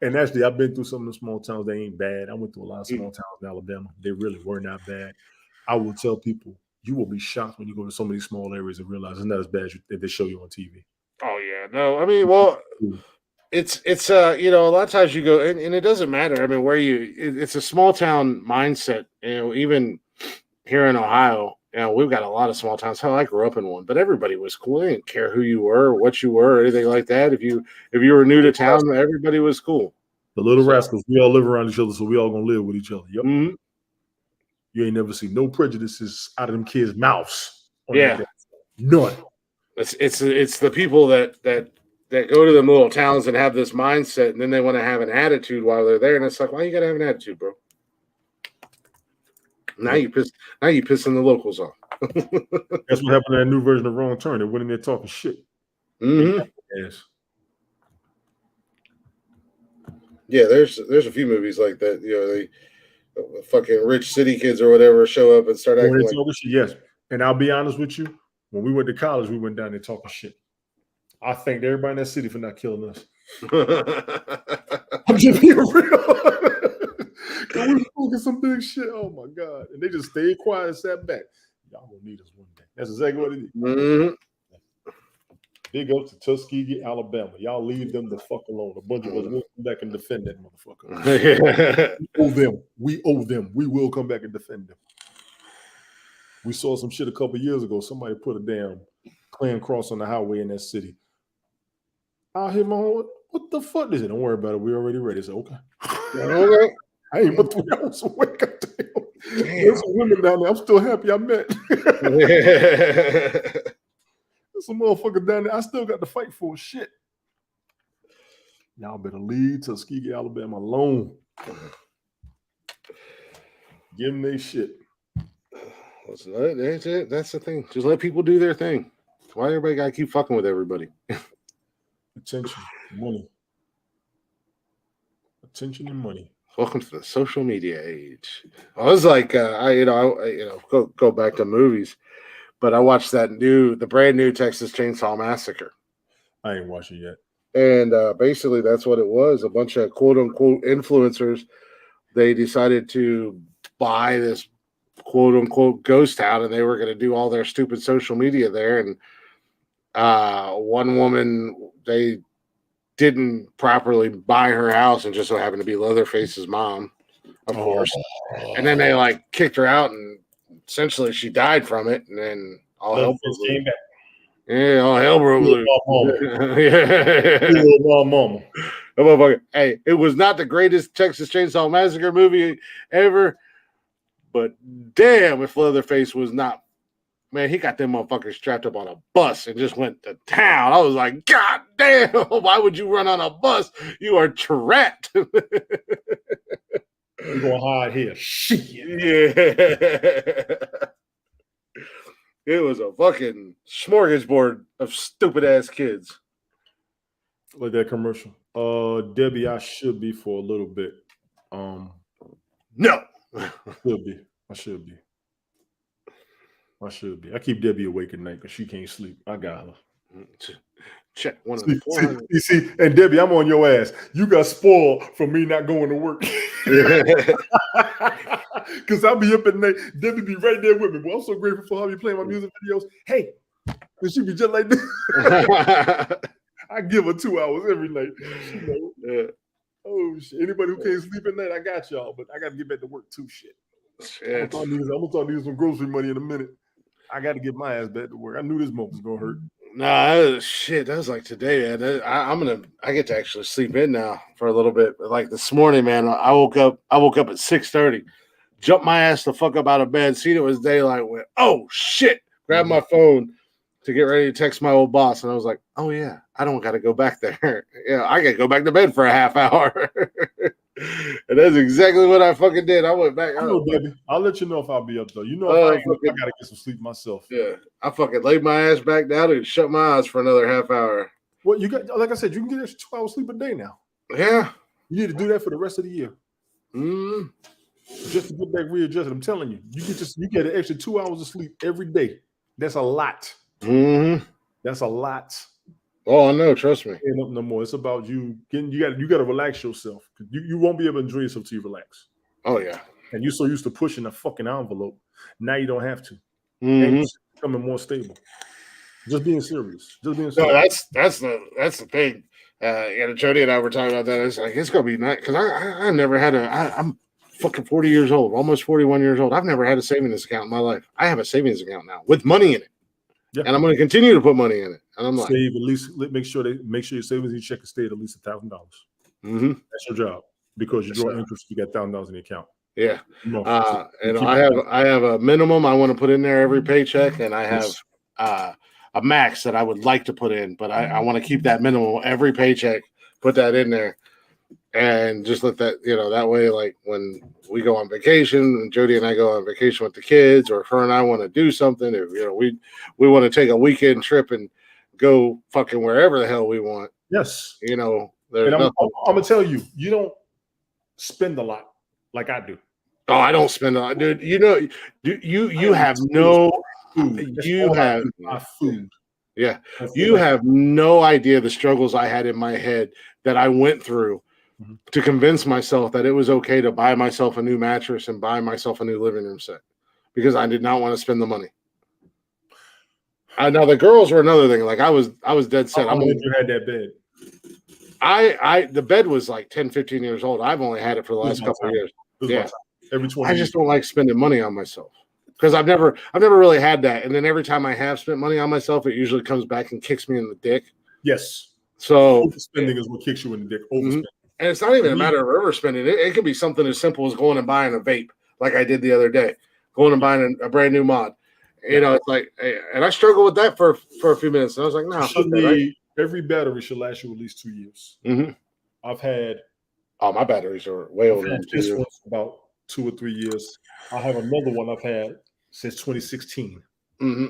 And actually, I've been through some of the small towns. They ain't bad. I went through a lot of small towns in Alabama. They really were not bad. I will tell people, you will be shocked when you go to so many small areas and realize it's not as bad as they show you on TV. Oh yeah, no. I mean, well, it's a lot of times you go and it doesn't matter. I mean, it's a small town mindset. Even here in Ohio, we've got a lot of small towns. Hell, I grew up in one, but everybody was cool. They didn't care who you were, or what you were, or anything like that. If you were new to town, everybody was cool. The little rascals, we all live around each other, so we all gonna live with each other. Yep. Mm-hmm. You ain't never seen no prejudices out of them kids' mouths. Yeah, none. It's the people that go to them little towns and have this mindset, and then they want to have an attitude while they're there, and it's like, why you gotta have an attitude, bro? Now you pissing the locals off. That's what happened in that new version of Wrong Turn. They went in there talking shit. Mm-hmm. Yes. Yeah, there's a few movies like that. They fucking rich city kids or whatever show up and start acting like shit. Yes. And I'll be honest with you, when we went to college, we went down there talking shit. I thanked everybody in that city for not killing us. I'm just being real. We were talking some big shit. Oh my god! And they just stayed quiet and sat back. Y'all gonna need us one day. That's exactly what it is. Mm-hmm. Big up to Tuskegee, Alabama. Y'all leave them the fuck alone. A bunch of us will come back and defend that motherfucker. We owe them. We will come back and defend them. We saw some shit a couple years ago. Somebody put a damn Klan cross on the highway in that city. I hit my own. What the fuck is it? Don't worry about it. We already ready. So okay. Okay. I ain't but 3 hours away. There's some women down there. I'm still happy I met. some motherfucker down there. I still got to fight for shit. Y'all better leave Tuskegee, Alabama alone. Give them their shit. That's it. That's the thing. Just let people do their thing. Why everybody gotta keep fucking with everybody? Attention, money. Attention and money. Welcome to the social media age. I was like, go back to movies, but I watched the brand new Texas Chainsaw Massacre. I ain't watching yet. And basically, that's what it was. A bunch of quote unquote influencers. They decided to buy this quote unquote ghost town, and they were going to do all their stupid social media there. And one woman, they didn't properly buy her house, and just so happened to be Leatherface's mom, of course. And then they like kicked her out, and essentially she died from it. And then all hell came back. Yeah, all hell broke loose. Mama. Hey, it was not the greatest Texas Chainsaw Massacre movie ever, but damn, if Leatherface was not, man, he got them motherfuckers strapped up on a bus and just went to town. I was like, God damn, why would you run on a bus? You are trapped. We're gonna hide here. Shit. Yeah. It was a fucking smorgasbord of stupid ass kids. Like that commercial. Debbie, I should be for a little bit. No. I should be. I keep Debbie awake at night because she can't sleep. I got her. Check one of the 400. You see, and Debbie, I'm on your ass. You got spoiled from me not going to work. Because I'll be up at night. Debbie be right there with me. Well, I'm so grateful for her be playing my music videos. Hey, and she be just like this. I give her 2 hours every night. Yeah. Oh shit! Anybody who can't sleep at night, I got y'all. But I got to get back to work too. Shit. I'm gonna talk to you some grocery money in a minute. I got to get my ass back to work. I knew this moment was gonna hurt. Nah, shit. That was like today, man. I get to actually sleep in now for a little bit. But like this morning, man, I woke up at 6:30, jumped my ass the fuck up out of bed, seen it was daylight, went, oh shit, grabbed my phone to get ready to text my old boss, and I was like, oh yeah, I don't got to go back there. Yeah, I got to go back to bed for a half hour. And that's exactly what I fucking did. I went back. I know, baby. I'll let you know if I'll be up though. You know, I got to get some sleep myself. Yeah, I fucking laid my ass back down and shut my eyes for another half hour. Well, you got, like I said, you can get extra 2 hours sleep a day now. Yeah, you need to do that for the rest of the year. Just to get back readjusted. I'm telling you, you get an extra 2 hours of sleep every day. That's a lot. That's a lot. Oh, I know. Trust me. No more. It's about you getting. You got to relax yourself. You won't be able to enjoy yourself till you relax. Oh yeah. And you're so used to pushing the fucking envelope. Now you don't have to. And you're becoming more stable. Just being serious. No, that's the thing. Jody and I were talking about that. It's like it's gonna be nice because I never had I'm fucking 40 years old, almost 41 years old. I've never had a savings account in my life. I have a savings account now with money in it. Yeah. And I'm going to continue to put money in it. And I'm like, save at least. Make sure your savings and check stay at least $1,000. That's your job because you draw interest. You got $1,000 in the account. Yeah, and I have a minimum I want to put in there every paycheck, and I have a max that I would like to put in, but I want to keep that minimum every paycheck. Put that in there, and just let that that way. Like when we go on vacation, and Jody and I go on vacation with the kids, or if her and I want to do something, if we want to take a weekend trip and go fucking wherever the hell we want. Yes, and I'm gonna tell you, you don't spend a lot like I do. Oh, I don't spend a lot, dude. You have no food. You have my food. Yeah, you have no idea the struggles I had in my head that I went through to convince myself that it was okay to buy myself a new mattress and buy myself a new living room set because I did not want to spend the money. Now the girls were another thing. Like I was dead set. I'm glad you had that bed. The bed was like 10, 15 years old. I've only had it for the last couple of years. Yeah. Every 20 I just don't like spending money on myself because I've never really had that. And then every time I have spent money on myself, it usually comes back and kicks me in the dick. Yes. So overspending is what kicks you in the dick. Overspending. And it's not even a matter of overspending. It could be something as simple as going and buying a vape, like I did the other day, going and buying a brand new mod. You know, it's like, and I struggled with that for a few minutes. And I was like, no, every battery should last you at least 2 years. Mm-hmm. I've had. Oh, my batteries are way older than 2 this years. one for about 2 or 3 years. I have another one I've had since 2016. Mm-hmm.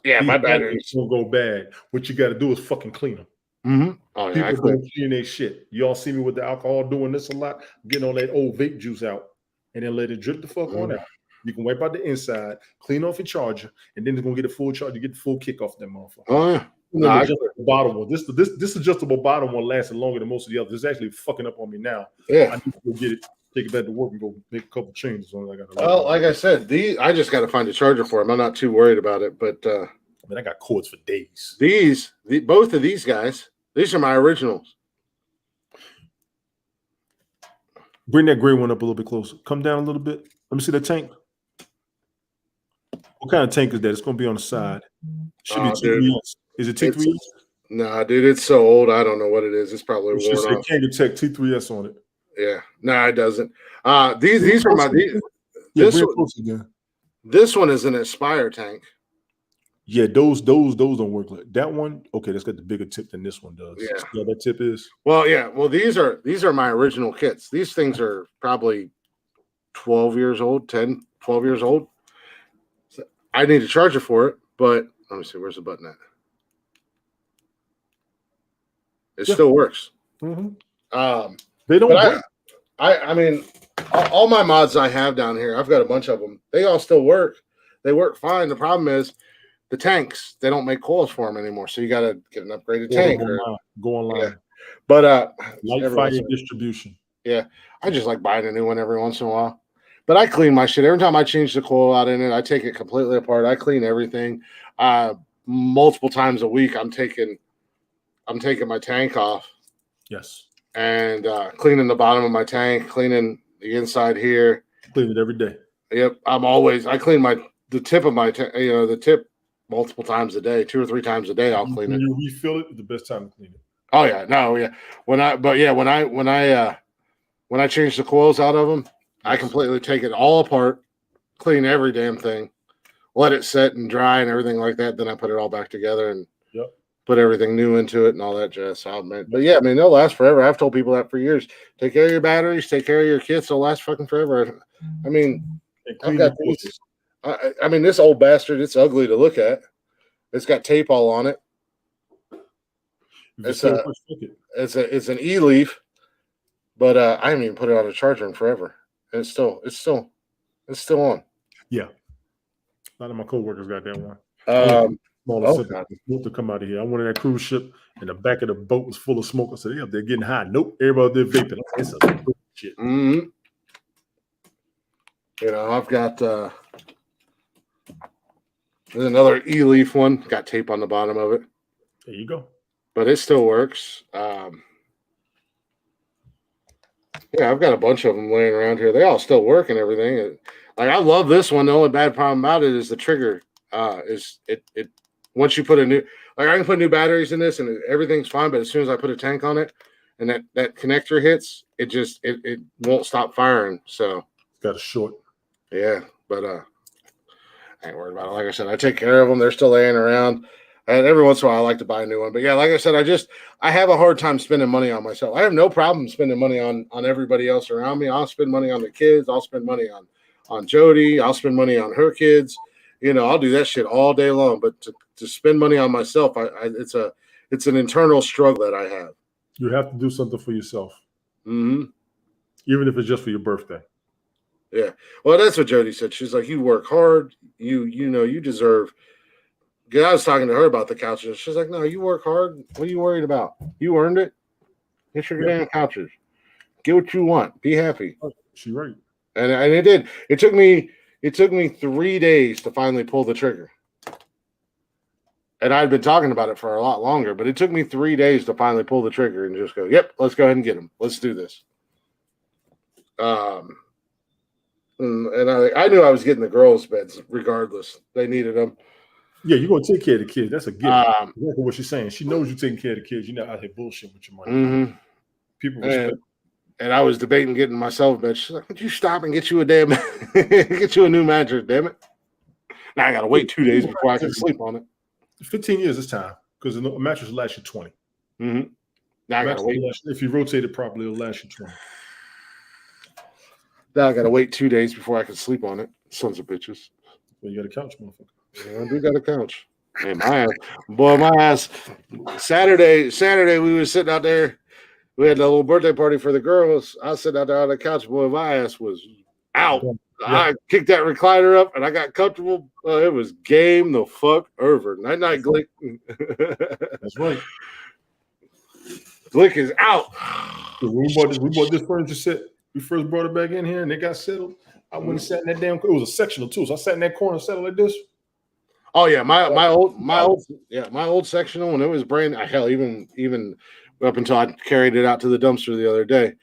Yeah, These my batteries will go bad. What you got to do is fucking clean them. Mm-hmm. Oh, yeah, people don't clean their shit. Y'all see me with the alcohol doing this a lot, getting all that old vape juice out and then let it drip the fuck on out. You can wipe out the inside, clean off your charger, and then it's gonna get a full charge. You get the full kick off that motherfucker. Oh yeah. The bottom one. This adjustable bottom one lasted longer than most of the others. It's actually fucking up on me now. Yeah. I need to go get it, take it back to work and go make a couple changes on it. Well, like I said, I just got to find a charger for them. I'm not too worried about it, but I got cords for days. Both of these guys, these are my originals. Bring that gray one up a little bit closer. Come down a little bit. Let me see that tank. What kind of tank is that? It's going to be on the side. Should be T3S. Is it T3S? Nah, dude, it's so old. I don't know what it is. It's probably worn off. Kangen Tech T3S on it. Yeah, no, it doesn't. These are my. This one is an Aspire tank. Yeah, those don't work like that one. Okay, that's got the bigger tip than this one does. Yeah, see how that tip is. Well, yeah. Well, these are my original kits. These things are probably 12 years old, 10, 12 years old. So I need a charger for it, but let me see. Where's the button at? It still works. Mm-hmm. They don't work. I mean, all my mods I have down here, I've got a bunch of them. They all still work. They work fine. The problem is the tanks. They don't make coils for them anymore. So you got to get an upgraded tank. Go online. Yeah. But light fire distribution. Yeah, I just like buying a new one every once in a while. But I clean my shit every time I change the coil out in it. I take it completely apart. I clean everything. Multiple times a week, I'm taking my tank off. Yes. And cleaning the bottom of my tank, cleaning the inside here. Clean it every day. Yep, I clean the tip of my tank. You know, the tip multiple times a day, 2 or 3 times a day. I'll clean it. You refill it. The best time to clean it. Oh yeah, no, yeah. When I change the coils out of them, I completely take it all apart, clean every damn thing, let it set and dry and everything like that. Then I put it all back together and put everything new into it and all that jazz. But yeah, I mean, they'll last forever. I've told people that for years. Take care of your batteries, take care of your kits. They'll last fucking forever. I mean, I've got these. I mean, this old bastard, it's ugly to look at. It's got tape all on it. It's an E-Leaf, but I haven't even put it on a charger in forever. And it's still on. Yeah. A lot of my coworkers got that one. Smoke to come out of here. I went on that cruise ship and the back of the boat was full of smoke. I said, "Yeah, they're getting high." Nope, everybody there vaping. It's a shit. Mm-hmm. You know, I've got there's another E-Leaf one. Got tape on the bottom of it. There you go. But it still works. Yeah, I've got a bunch of them laying around here. They all still work and everything. Like, I love this one. The only bad problem about it is the trigger. Once you put I can put new batteries in this and everything's fine. But as soon as I put a tank on it and that connector hits, it won't stop firing. So it's got a short. Yeah, but I ain't worried about it. Like I said, I take care of them. They're still laying around. And every once in a while, I like to buy a new one. But yeah, like I said, I have a hard time spending money on myself. I have no problem spending money on everybody else around me. I'll spend money on the kids. I'll spend money on Jody. I'll spend money on her kids. You know, I'll do that shit all day long. But to spend money on myself, it's an internal struggle that I have. You have to do something for yourself. Mm-hmm. Even if it's just for your birthday. Yeah. Well, that's what Jody said. She's like, you work hard. You know, you deserve. I was talking to her about the couches. She's like, no, you work hard. What are you worried about? You earned it. Get your damn couches. Get what you want. Be happy. She's right. And it did. It took me 3 days to finally pull the trigger. And I'd been talking about it for a lot longer, but it took me 3 days to finally pull the trigger and just go, yep, let's go ahead and get them. Let's do this. And I knew I was getting the girls' beds regardless. They needed them. Yeah, you're going to take care of the kids. That's a gift. Exactly what she's saying. She knows you're taking care of the kids. You're not out here bullshit with your money. Mm-hmm. People respect. And I was debating getting myself a bed. She's like, would you stop and get you a damn get you a new mattress, damn it. Now I gotta wait 2 days before I can sleep on it. 15 years this time because a mattress will last you 20. Mm-hmm. Now I gotta wait. If you rotate it properly, it'll last you 20. Now I gotta wait 2 days before I can sleep on it. Sons of bitches. Well, you got a couch, motherfucker. Yeah, I do got a couch. Hey, my ass. Saturday, we was sitting out there. We had a little birthday party for the girls. I was sitting out there on the couch. Boy, my ass was out. Yeah. I kicked that recliner up and I got comfortable. It was game the fuck over. Night, Glick. That's right. Glick is out. We bought this furniture set. We first brought it back in here and it got settled. I went and sat in that damn. It was a sectional too, so I sat in that corner and settled like this. Oh yeah, my old sectional when it was brand. Hell, even up until I carried it out to the dumpster the other day,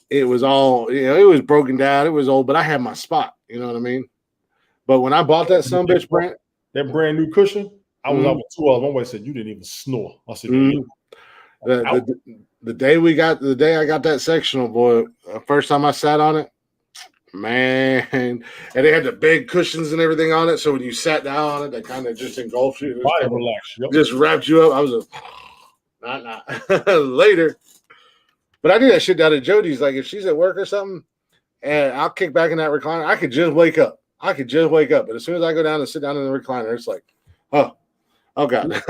it was all it was broken down. It was old, but I had my spot. You know what I mean? But when I bought that sumbitch brand new cushion, I was out with 2 of them. My wife said, "You didn't even snore." I said, the day I got that sectional, boy, first time I sat on it, man, and they had the big cushions and everything on it. So when you sat down on it, they kind of just engulfed you, just wrapped you up. I was not later, but I do that shit down at Jody's. Like if she's at work or something, and I'll kick back in that recliner, I could just wake up. But as soon as I go down and sit down in the recliner, it's like, oh God,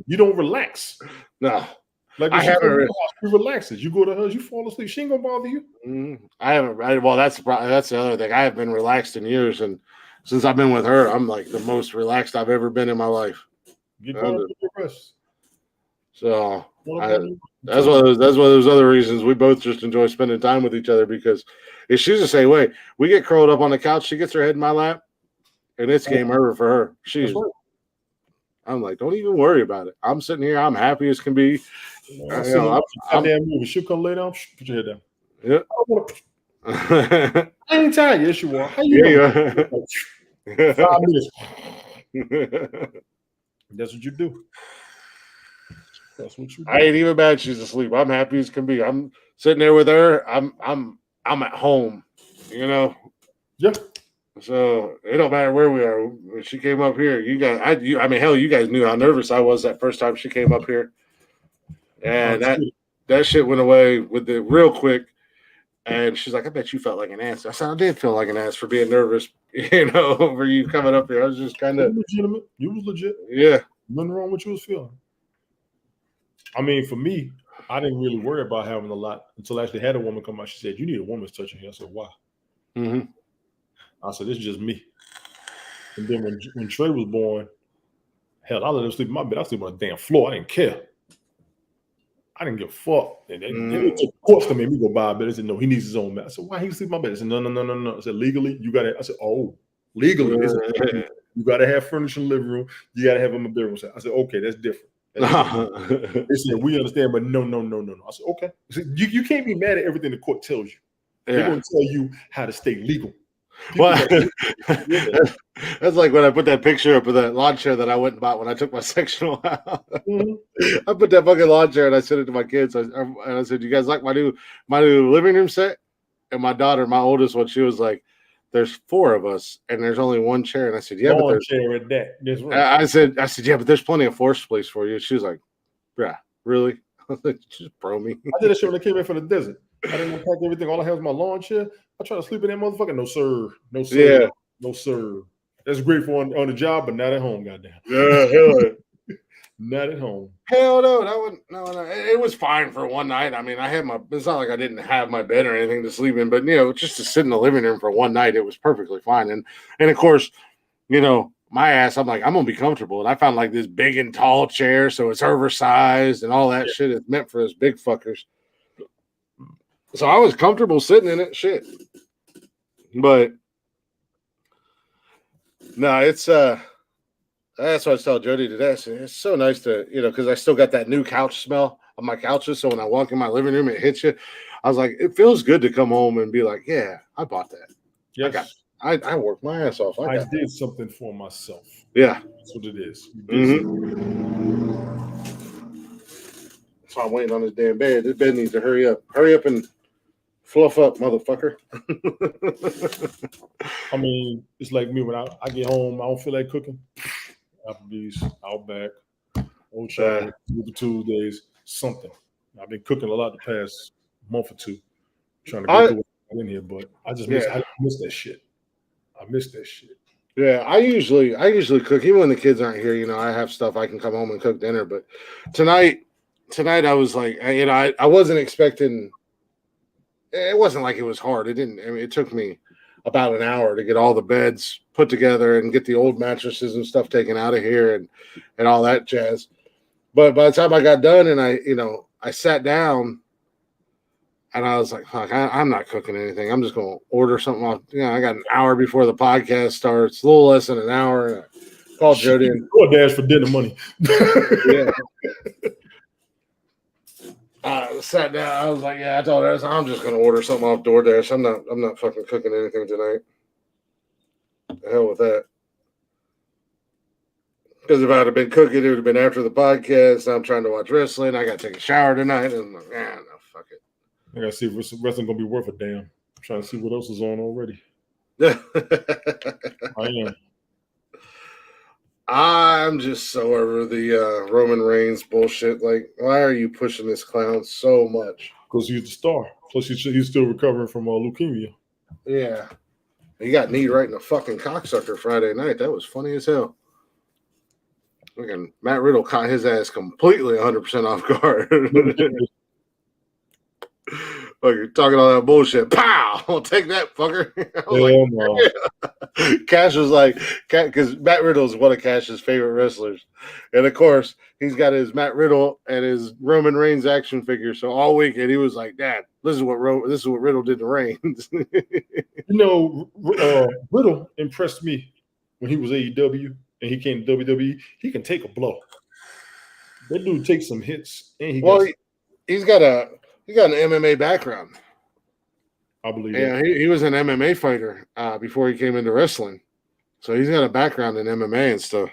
you don't relax. No. Like I haven't. You relaxes. You go to her, you fall asleep. She ain't gonna bother you. I haven't. Well, that's the other thing. I haven't been relaxed in years, and since I've been with her, I'm like the most relaxed I've ever been in my life. Get your rest. So that's one of those other reasons we both just enjoy spending time with each other because if she's the same way, we get curled up on the couch, she gets her head in my lap, and it's game over for her. I'm like, don't even worry about it. I'm sitting here. I'm happy as can be. I'm moving. She'll come lay down. Put your head down. Yeah. I ain't tired. Yes, you are. How you doing? 5 minutes. That's what you do. I ain't even mad she's asleep. I'm happy as can be. I'm sitting there with her. I'm at home. You know. Yeah. So it don't matter where we are. When she came up here, you guys. Hell, you guys knew how nervous I was that first time she came up here, and that shit went away with it real quick. And she's like, "I bet you felt like an ass." I said, "I did feel like an ass for being nervous, over you coming up here." I was just kind of legitimate. You was legit. Yeah, nothing wrong with what you was feeling. I mean, for me, I didn't really worry about having a lot until I actually had a woman come out. She said, "You need a woman's touch in here." I said, "Why?" Mm-hmm. I said, "This is just me." And then when Trey was born, hell, I let him sleep in my bed. I sleep on the damn floor. I didn't care. I didn't give a fuck. And they took courts to make me go buy a bed. They said, "No, he needs his own bed." I said, "Why he sleep in my bed?" They said, No. I said, "Legally, you got to." I said, "Oh, legally, you got to have furniture in the living room. You got to have him in the bedroom." I said, "Okay, that's different." They said, "We understand, but no." I said, "Okay." I said, you can't be mad at everything the court tells you. They're going to tell you how to stay legal." Well, that's like when I put that picture up of that lawn chair that I went and bought when I took my sectional out. I put that fucking lawn chair and I sent it to my kids. And I said, "You guys like my new living room set?" And my daughter, my oldest one, she was like, "There's 4 of us and there's only one chair." And I said, "Yeah, but there's chair at that." That's right. I said, "Yeah, but there's plenty of floor space for you." She was like, "Yeah, really?" I was like, "Just bro me." I did that shit when I came in from the desert. I didn't want to pack everything. All I had was my lawn chair. I try to sleep in that motherfucker. No, sir. No, sir. Yeah. No, sir. That's great for on the job, but not at home, goddamn. Yeah, hell. Not at home. Hell no, that wouldn't. No. It was fine for one night. I mean, it's not like I didn't have my bed or anything to sleep in, but just to sit in the living room for one night, it was perfectly fine. And of course, my ass, I'm like, I'm gonna be comfortable. And I found like this big and tall chair, so it's oversized and all that shit. It's meant for us big fuckers. So I was comfortable sitting in it, shit. But no, it's that's what I was telling Jody today. It's so nice to, because I still got that new couch smell on my couches. So when I walk in my living room, it hits you. I was like, it feels good to come home and be like, yeah, I bought that. Yes. I worked my ass off. I did something for myself. Yeah. That's what it is. So I'm waiting on this damn bed. This bed needs to hurry up. Hurry up and Fluff up, motherfucker. I mean, it's like me when I get home, I don't feel like cooking. Applebee's, Outback, Old Child, Tuesdays, something. I've been cooking a lot the past month or two, trying to get through it in here, but I just miss that shit. I miss that shit. Yeah, I usually cook even when the kids aren't here. You know, I have stuff I can come home and cook dinner. But tonight I was like, I wasn't expecting. It wasn't like it was hard. It didn't. I mean, it took me about an hour to get all the beds put together and get the old mattresses and stuff taken out of here and all that jazz. But by the time I got done and I sat down and I was like, fuck, I'm not cooking anything. I'm just going to order something off. I got an hour before the podcast starts, a little less than an hour. And I called Jody in. DoorDash for dinner money. Yeah. I sat down. I was like, I told her, I'm just going to order something off DoorDash. I'm not fucking cooking anything tonight. The hell with that. Because if I'd have been cooking, it would have been after the podcast. I'm trying to watch wrestling. I got to take a shower tonight. And I'm like, no, fuck it. I got to see if wrestling going to be worth a damn. I'm trying to see what else is on already. I am. I'm just so over the Roman Reigns bullshit. Like, why are you pushing this clown so much? Because he's the star. Plus, he's still recovering from leukemia. Yeah. He got kneed right in the fucking cocksucker Friday night. That was funny as hell. Fucking Matt Riddle caught his ass completely 100% off guard. Like, you're talking all that bullshit. Pow! I'll take that, fucker. No. Cash was like, because Matt Riddle is one of Cash's favorite wrestlers. And of course, he's got his Matt Riddle and his Roman Reigns action figure. So all weekend, he was like, Dad, this is what Riddle did to Reigns. Riddle impressed me when he was AEW and he came to WWE. He can take a blow. That dude takes some hits. And he's got an MMA background. I believe. Yeah, he was an MMA fighter before he came into wrestling, so he's got a background in MMA and stuff.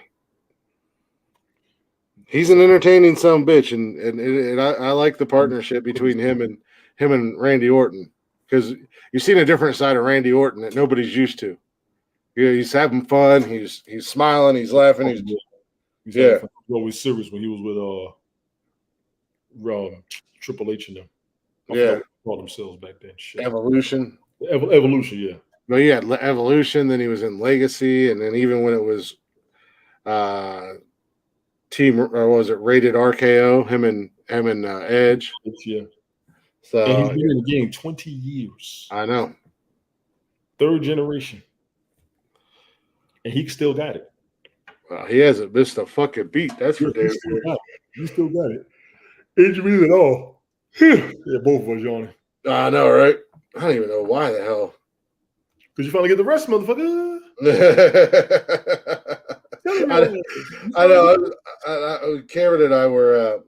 He's an entertaining son of a bitch, and I like the partnership between him and Randy Orton, because you've seen a different side of Randy Orton that nobody's used to. He's having fun. He's smiling. He's laughing. He's always serious when he was with Triple H and them. I called themselves back then. Shit. Evolution. Evolution, yeah. No, he had Evolution. Then he was in Legacy, and then even when it was Rated RKO, him and Edge. Yeah. So and he's been in the game 20 years. I know. Third generation, and he still got it. He hasn't missed a fucking beat. That's for damn sure. He still got it. Injuries at all. Yeah, both of us yawning. I know, right? I don't even know why the hell. Because you finally get the rest, motherfucker. I know. Cameron and I were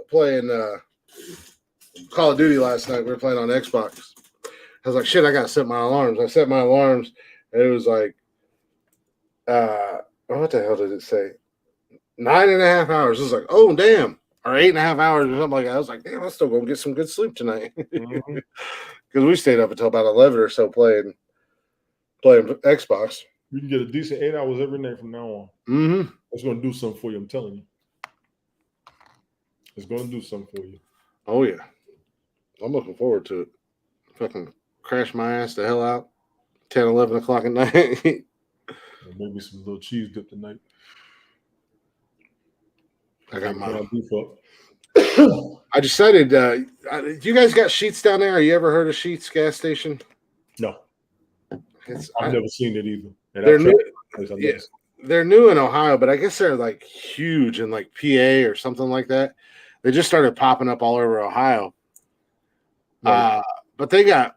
playing Call of Duty last night. We were playing on Xbox. I was like, shit, I got to set my alarms. I set my alarms, and it was like, what the hell did it say? 9.5 hours. It was like, oh, damn. Or 8.5 hours or something like that. I was like, damn, I'm still going to get some good sleep tonight. Because we stayed up until about 11 or so playing Xbox. You can get a decent 8 hours every night from now on. Mm-hmm. It's going to do something for you, I'm telling you. It's going to do something for you. Oh, yeah. I'm looking forward to it. Fucking crash my ass the hell out. 10, 11 o'clock at night. Maybe some little cheese dip tonight. I got my beef up. I decided. You guys got Sheetz down there? You ever heard of Sheetz gas station? No, I've never seen it either. And they're new. They're new in Ohio, but I guess they're like huge in like PA or something like that. They just started popping up all over Ohio. Right. But they got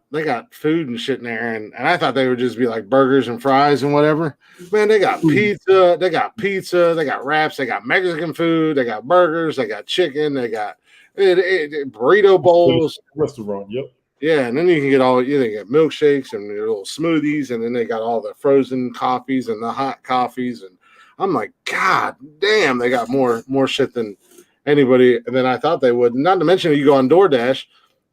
food and shit in there, and I thought they would just be like burgers and fries and whatever. Man, they got pizza, they got wraps, they got Mexican food, they got burgers, they got chicken, they got burrito bowls. Restaurant, yep. Yeah, and then you can get they got milkshakes and little smoothies, and then they got all the frozen coffees and the hot coffees, and I'm like, God damn, they got more shit than anybody. And then I thought they would. Not to mention, you go on DoorDash.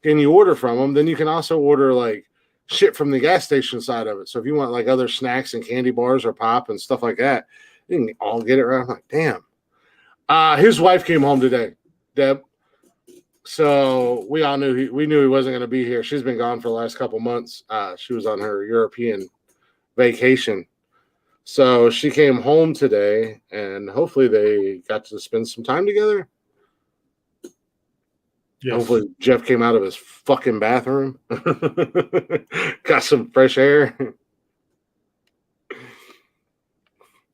and you order from them, then you can also order like shit from the gas station side of it. So if you want like other snacks and candy bars or pop and stuff like that, you can all get it right. I'm like, damn. His wife came home today, Deb. So we all knew we knew he wasn't going to be here. She's been gone for the last couple months. She was on her European vacation. So she came home today, and hopefully they got to spend some time together. Yes. Hopefully Jeff came out of his fucking bathroom, got some fresh air,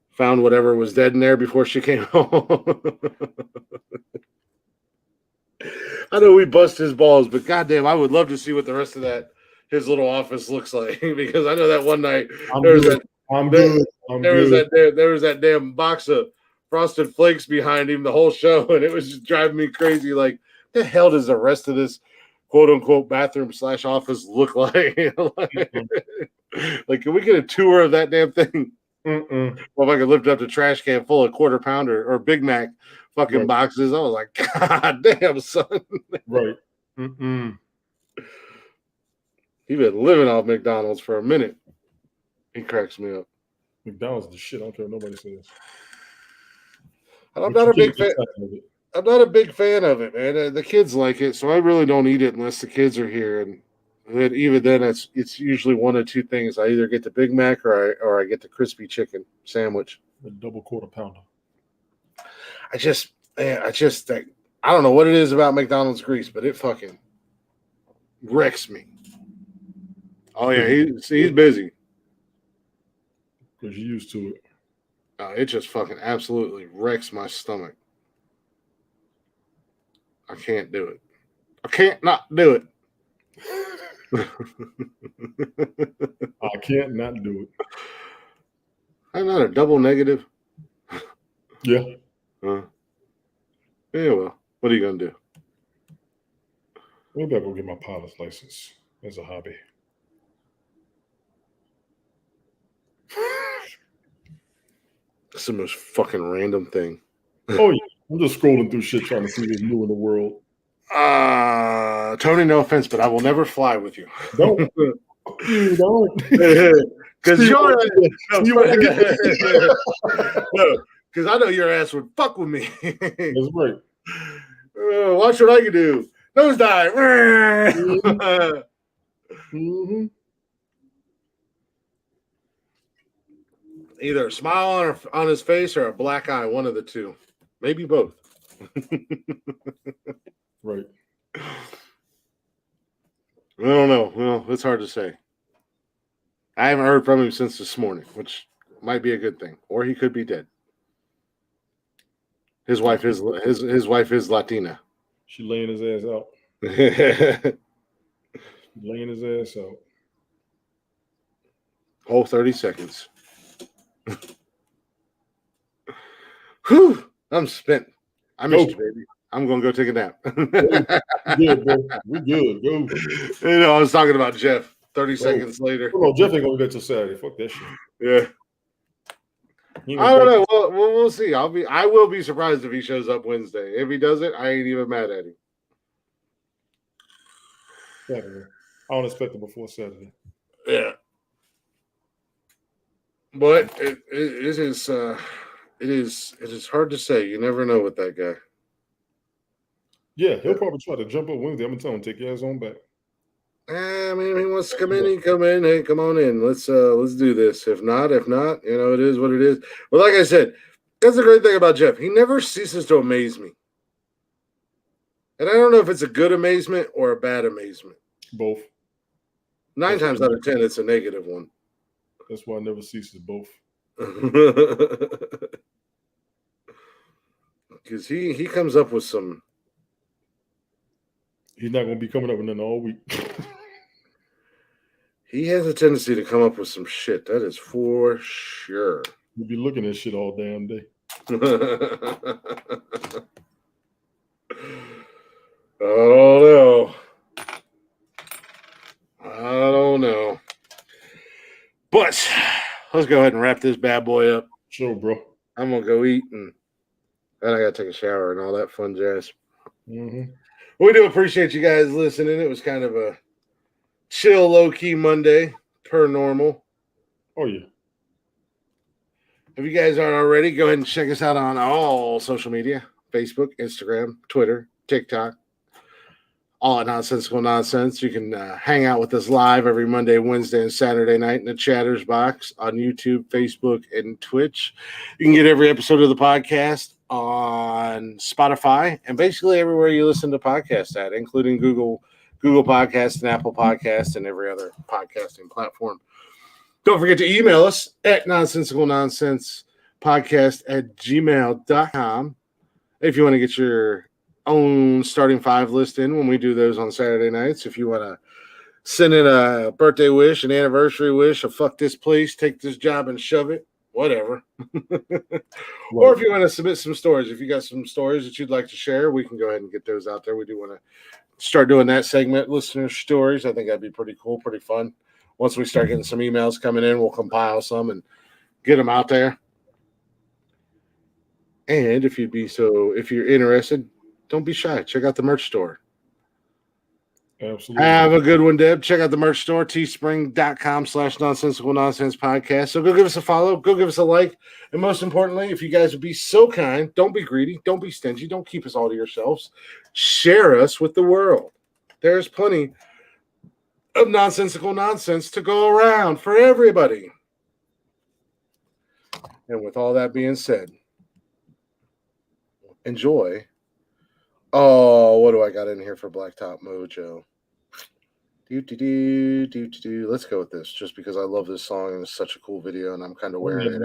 found whatever was dead in there before she came home. I know we bust his balls, but goddamn, I would love to see what the rest of his little office looks like, because I know that one night there was that damn box of Frosted Flakes behind him the whole show, and it was just driving me crazy. Like, the hell does the rest of this quote unquote bathroom / office look like? Like, can we get a tour of that damn thing? Well, if I could lift up the trash can full of quarter pounder or Big Mac fucking boxes, I was like, God damn, son. Right. He been living off McDonald's for a minute. He cracks me up. McDonald's the shit. I don't care what nobody says. I'm not a big fan. I'm not a big fan of it, man. The kids like it, so I really don't eat it unless the kids are here. And even then, it's usually one of two things. I either get the Big Mac or I get the crispy chicken sandwich. A double quarter pounder. I don't know what it is about McDonald's grease, but it fucking wrecks me. Oh yeah, he's busy. Because you're used to it. It just fucking absolutely wrecks my stomach. I can't do it. I can't not do it. I can't not do it. I'm not a double negative. Yeah. Yeah, well, what are you going to do? Maybe I'll go get my pilot's license as a hobby. It's the most fucking random thing. Oh, yeah. I'm just scrolling through shit trying to see what's new in the world. Tony, no offense, but I will never fly with you. Don't. You don't. Because I know your ass would fuck with me. That's right. Watch what I can do. Nosedive. Mm-hmm. Either a smile on his face or a black eye, one of the two. Maybe both. Right. I don't know. Well, it's hard to say. I haven't heard from him since this morning, which might be a good thing. Or he could be dead. His wife is Latina. She laying his ass out. Laying his ass out. Whole 30 seconds. Whew. I'm spent. I missed you, baby. I'm going to go take a nap. We good, bro. We good. Go. You know, I was talking about Jeff 30 seconds later. Oh, no, Jeff ain't going to get till Saturday. Fuck that shit. Yeah. I don't know. We'll see. I will be surprised if he shows up Wednesday. If he doesn't, I ain't even mad at him. Saturday. I don't expect it before Saturday. Yeah. But it is hard to say. You never know with that guy. Yeah, he'll probably try to jump up Wednesday. I'm gonna tell him take your ass on back. I mean, he wants to come in. He come in. Hey, come on in. Let's do this. If not, you know, it is what it is. But like I said, that's the great thing about Jeff. He never ceases to amaze me. And I don't know if it's a good amazement or a bad amazement. Both. 9 times out of 10, it's a negative one. That's why I never ceases both. Because he comes up with some. He's not going to be coming up with nothing all week. He has a tendency to come up with some shit. That is for sure. You'll be looking at shit all damn day. I don't know. But let's go ahead and wrap this bad boy up. Sure, bro. I'm going to go eat and then I got to take a shower and all that fun jazz. Mm-hmm. We do appreciate you guys listening. It was kind of a chill, low-key Monday, per normal. Oh, yeah. If you guys aren't already, go ahead and check us out on all social media, Facebook, Instagram, Twitter, TikTok, all at Nonsensical Nonsense. You can hang out with us live every Monday, Wednesday, and Saturday night in the Chatters box on YouTube, Facebook, and Twitch. You can get every episode of the podcast on Spotify and basically everywhere you listen to podcasts at, including Google Podcasts and Apple Podcasts and every other podcasting platform. Don't forget to email us at nonsensicalnonsenspodcast@gmail.com if you want to get your own starting five list in when we do those on Saturday nights. If you want to send in a birthday wish, an anniversary wish, a fuck this place, take this job and shove it, whatever. Or if you want to submit some stories, if you got some stories that you'd like to share, we can go ahead and get those out there. We do want to start doing that segment, listener stories. I think that'd be pretty cool, pretty fun. Once we start getting some emails coming in, we'll compile some and get them out there. And if you're interested, don't be shy. Check out the merch store. Absolutely. Have a good one, Deb. Check out the merch store, teespring.com/nonsensical nonsense podcast. So go give us a follow, go give us a like. And most importantly, if you guys would be so kind, don't be greedy, don't be stingy, don't keep us all to yourselves. Share us with the world. There's plenty of nonsensical nonsense to go around for everybody. And with all that being said, enjoy. Oh, what do I got in here for Blacktop Mojo? Let's go with this, just because I love this song and it's such a cool video, and I'm kind of wearing it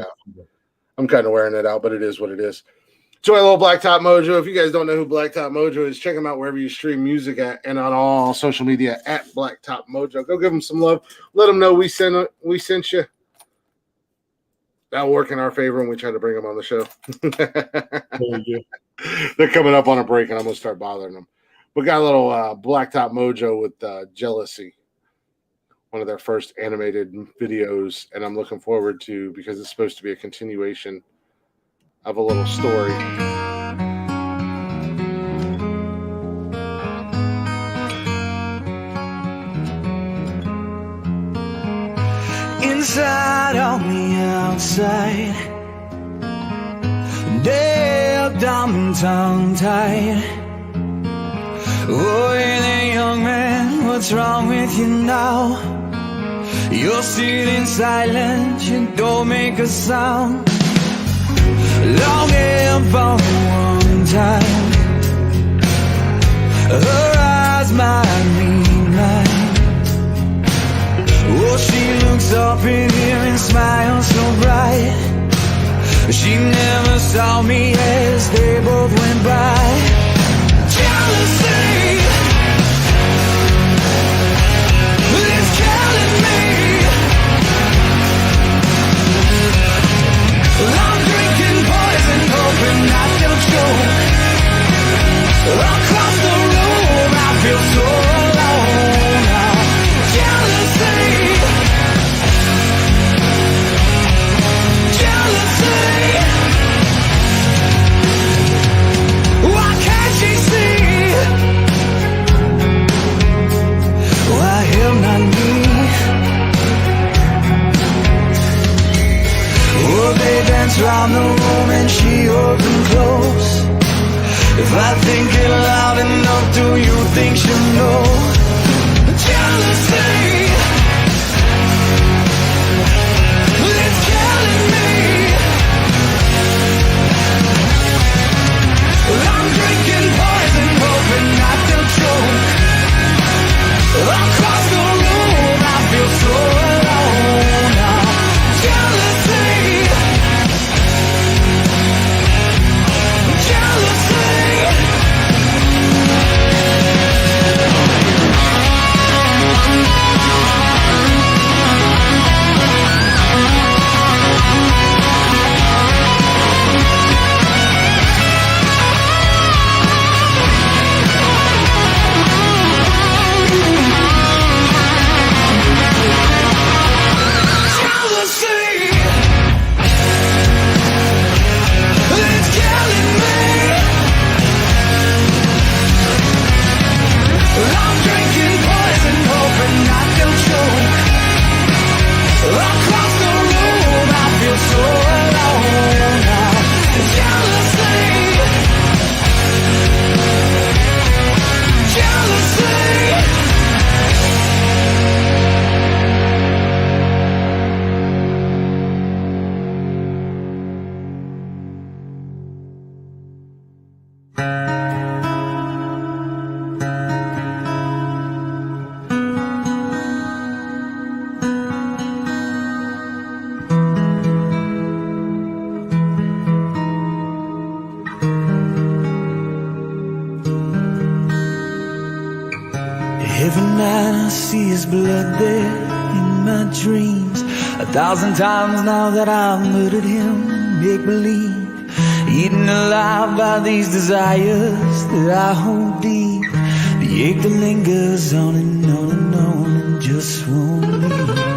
out. But it is what it is. Enjoy a little Blacktop Mojo. If you guys don't know who Blacktop Mojo is, check him out wherever you stream music at and on all social media at Blacktop Mojo. Go give him some love. Let them know we sent you. That'll work in our favor when we try to bring them on the show. They're coming up on a break, and I'm going to start bothering them. We got a little Blacktop Mojo with Jealousy, one of their first animated videos, and I'm looking forward to, because it's supposed to be a continuation of a little story. Inside on the outside, dead, dumb and tongue-tied. Oh, hey there, young man, what's wrong with you now? You're sitting silent, you don't make a sound. Longing for one time, her eyes might meet mine. Oh, she looks up in here and smiles so bright. She never saw me as they both went by. Jealousy, it's killing me. I'm drinking poison, hoping I don't choke. Across the room, I feel so alone now. Jealousy, why can't she see? Why him, not me? Oh, they dance round the room and she holds them close. If I think it loud enough, do you think she'll know? Jealousy, it's killing me. I'm drinking poison, hoping not to choke. Across the room, I feel so alone now. Jealousy, jealousy. night I see his blood there in my dreams. 1,000 times now that I've murdered him, make believe. Eaten alive by these desires that I hold deep. The ache that lingers on and on and on and just won't leave.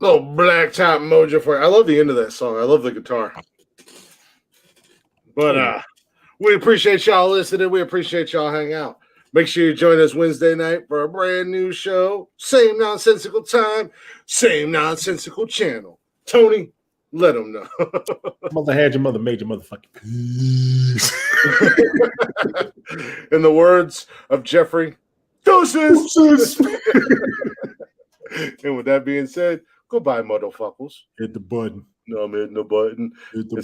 Little blacktop mojo for you. I love the end of that song. I love the guitar. But we appreciate y'all listening. We appreciate y'all hanging out. Make sure you join us Wednesday night for a brand new show. Same nonsensical time, same nonsensical channel. Tony, let them know. Mother had your mother made your motherfucking peace. In the words of Jeffrey, doses. And with that being said, goodbye, motherfuckers. Hit the button. No, I'm hitting the button. Hit the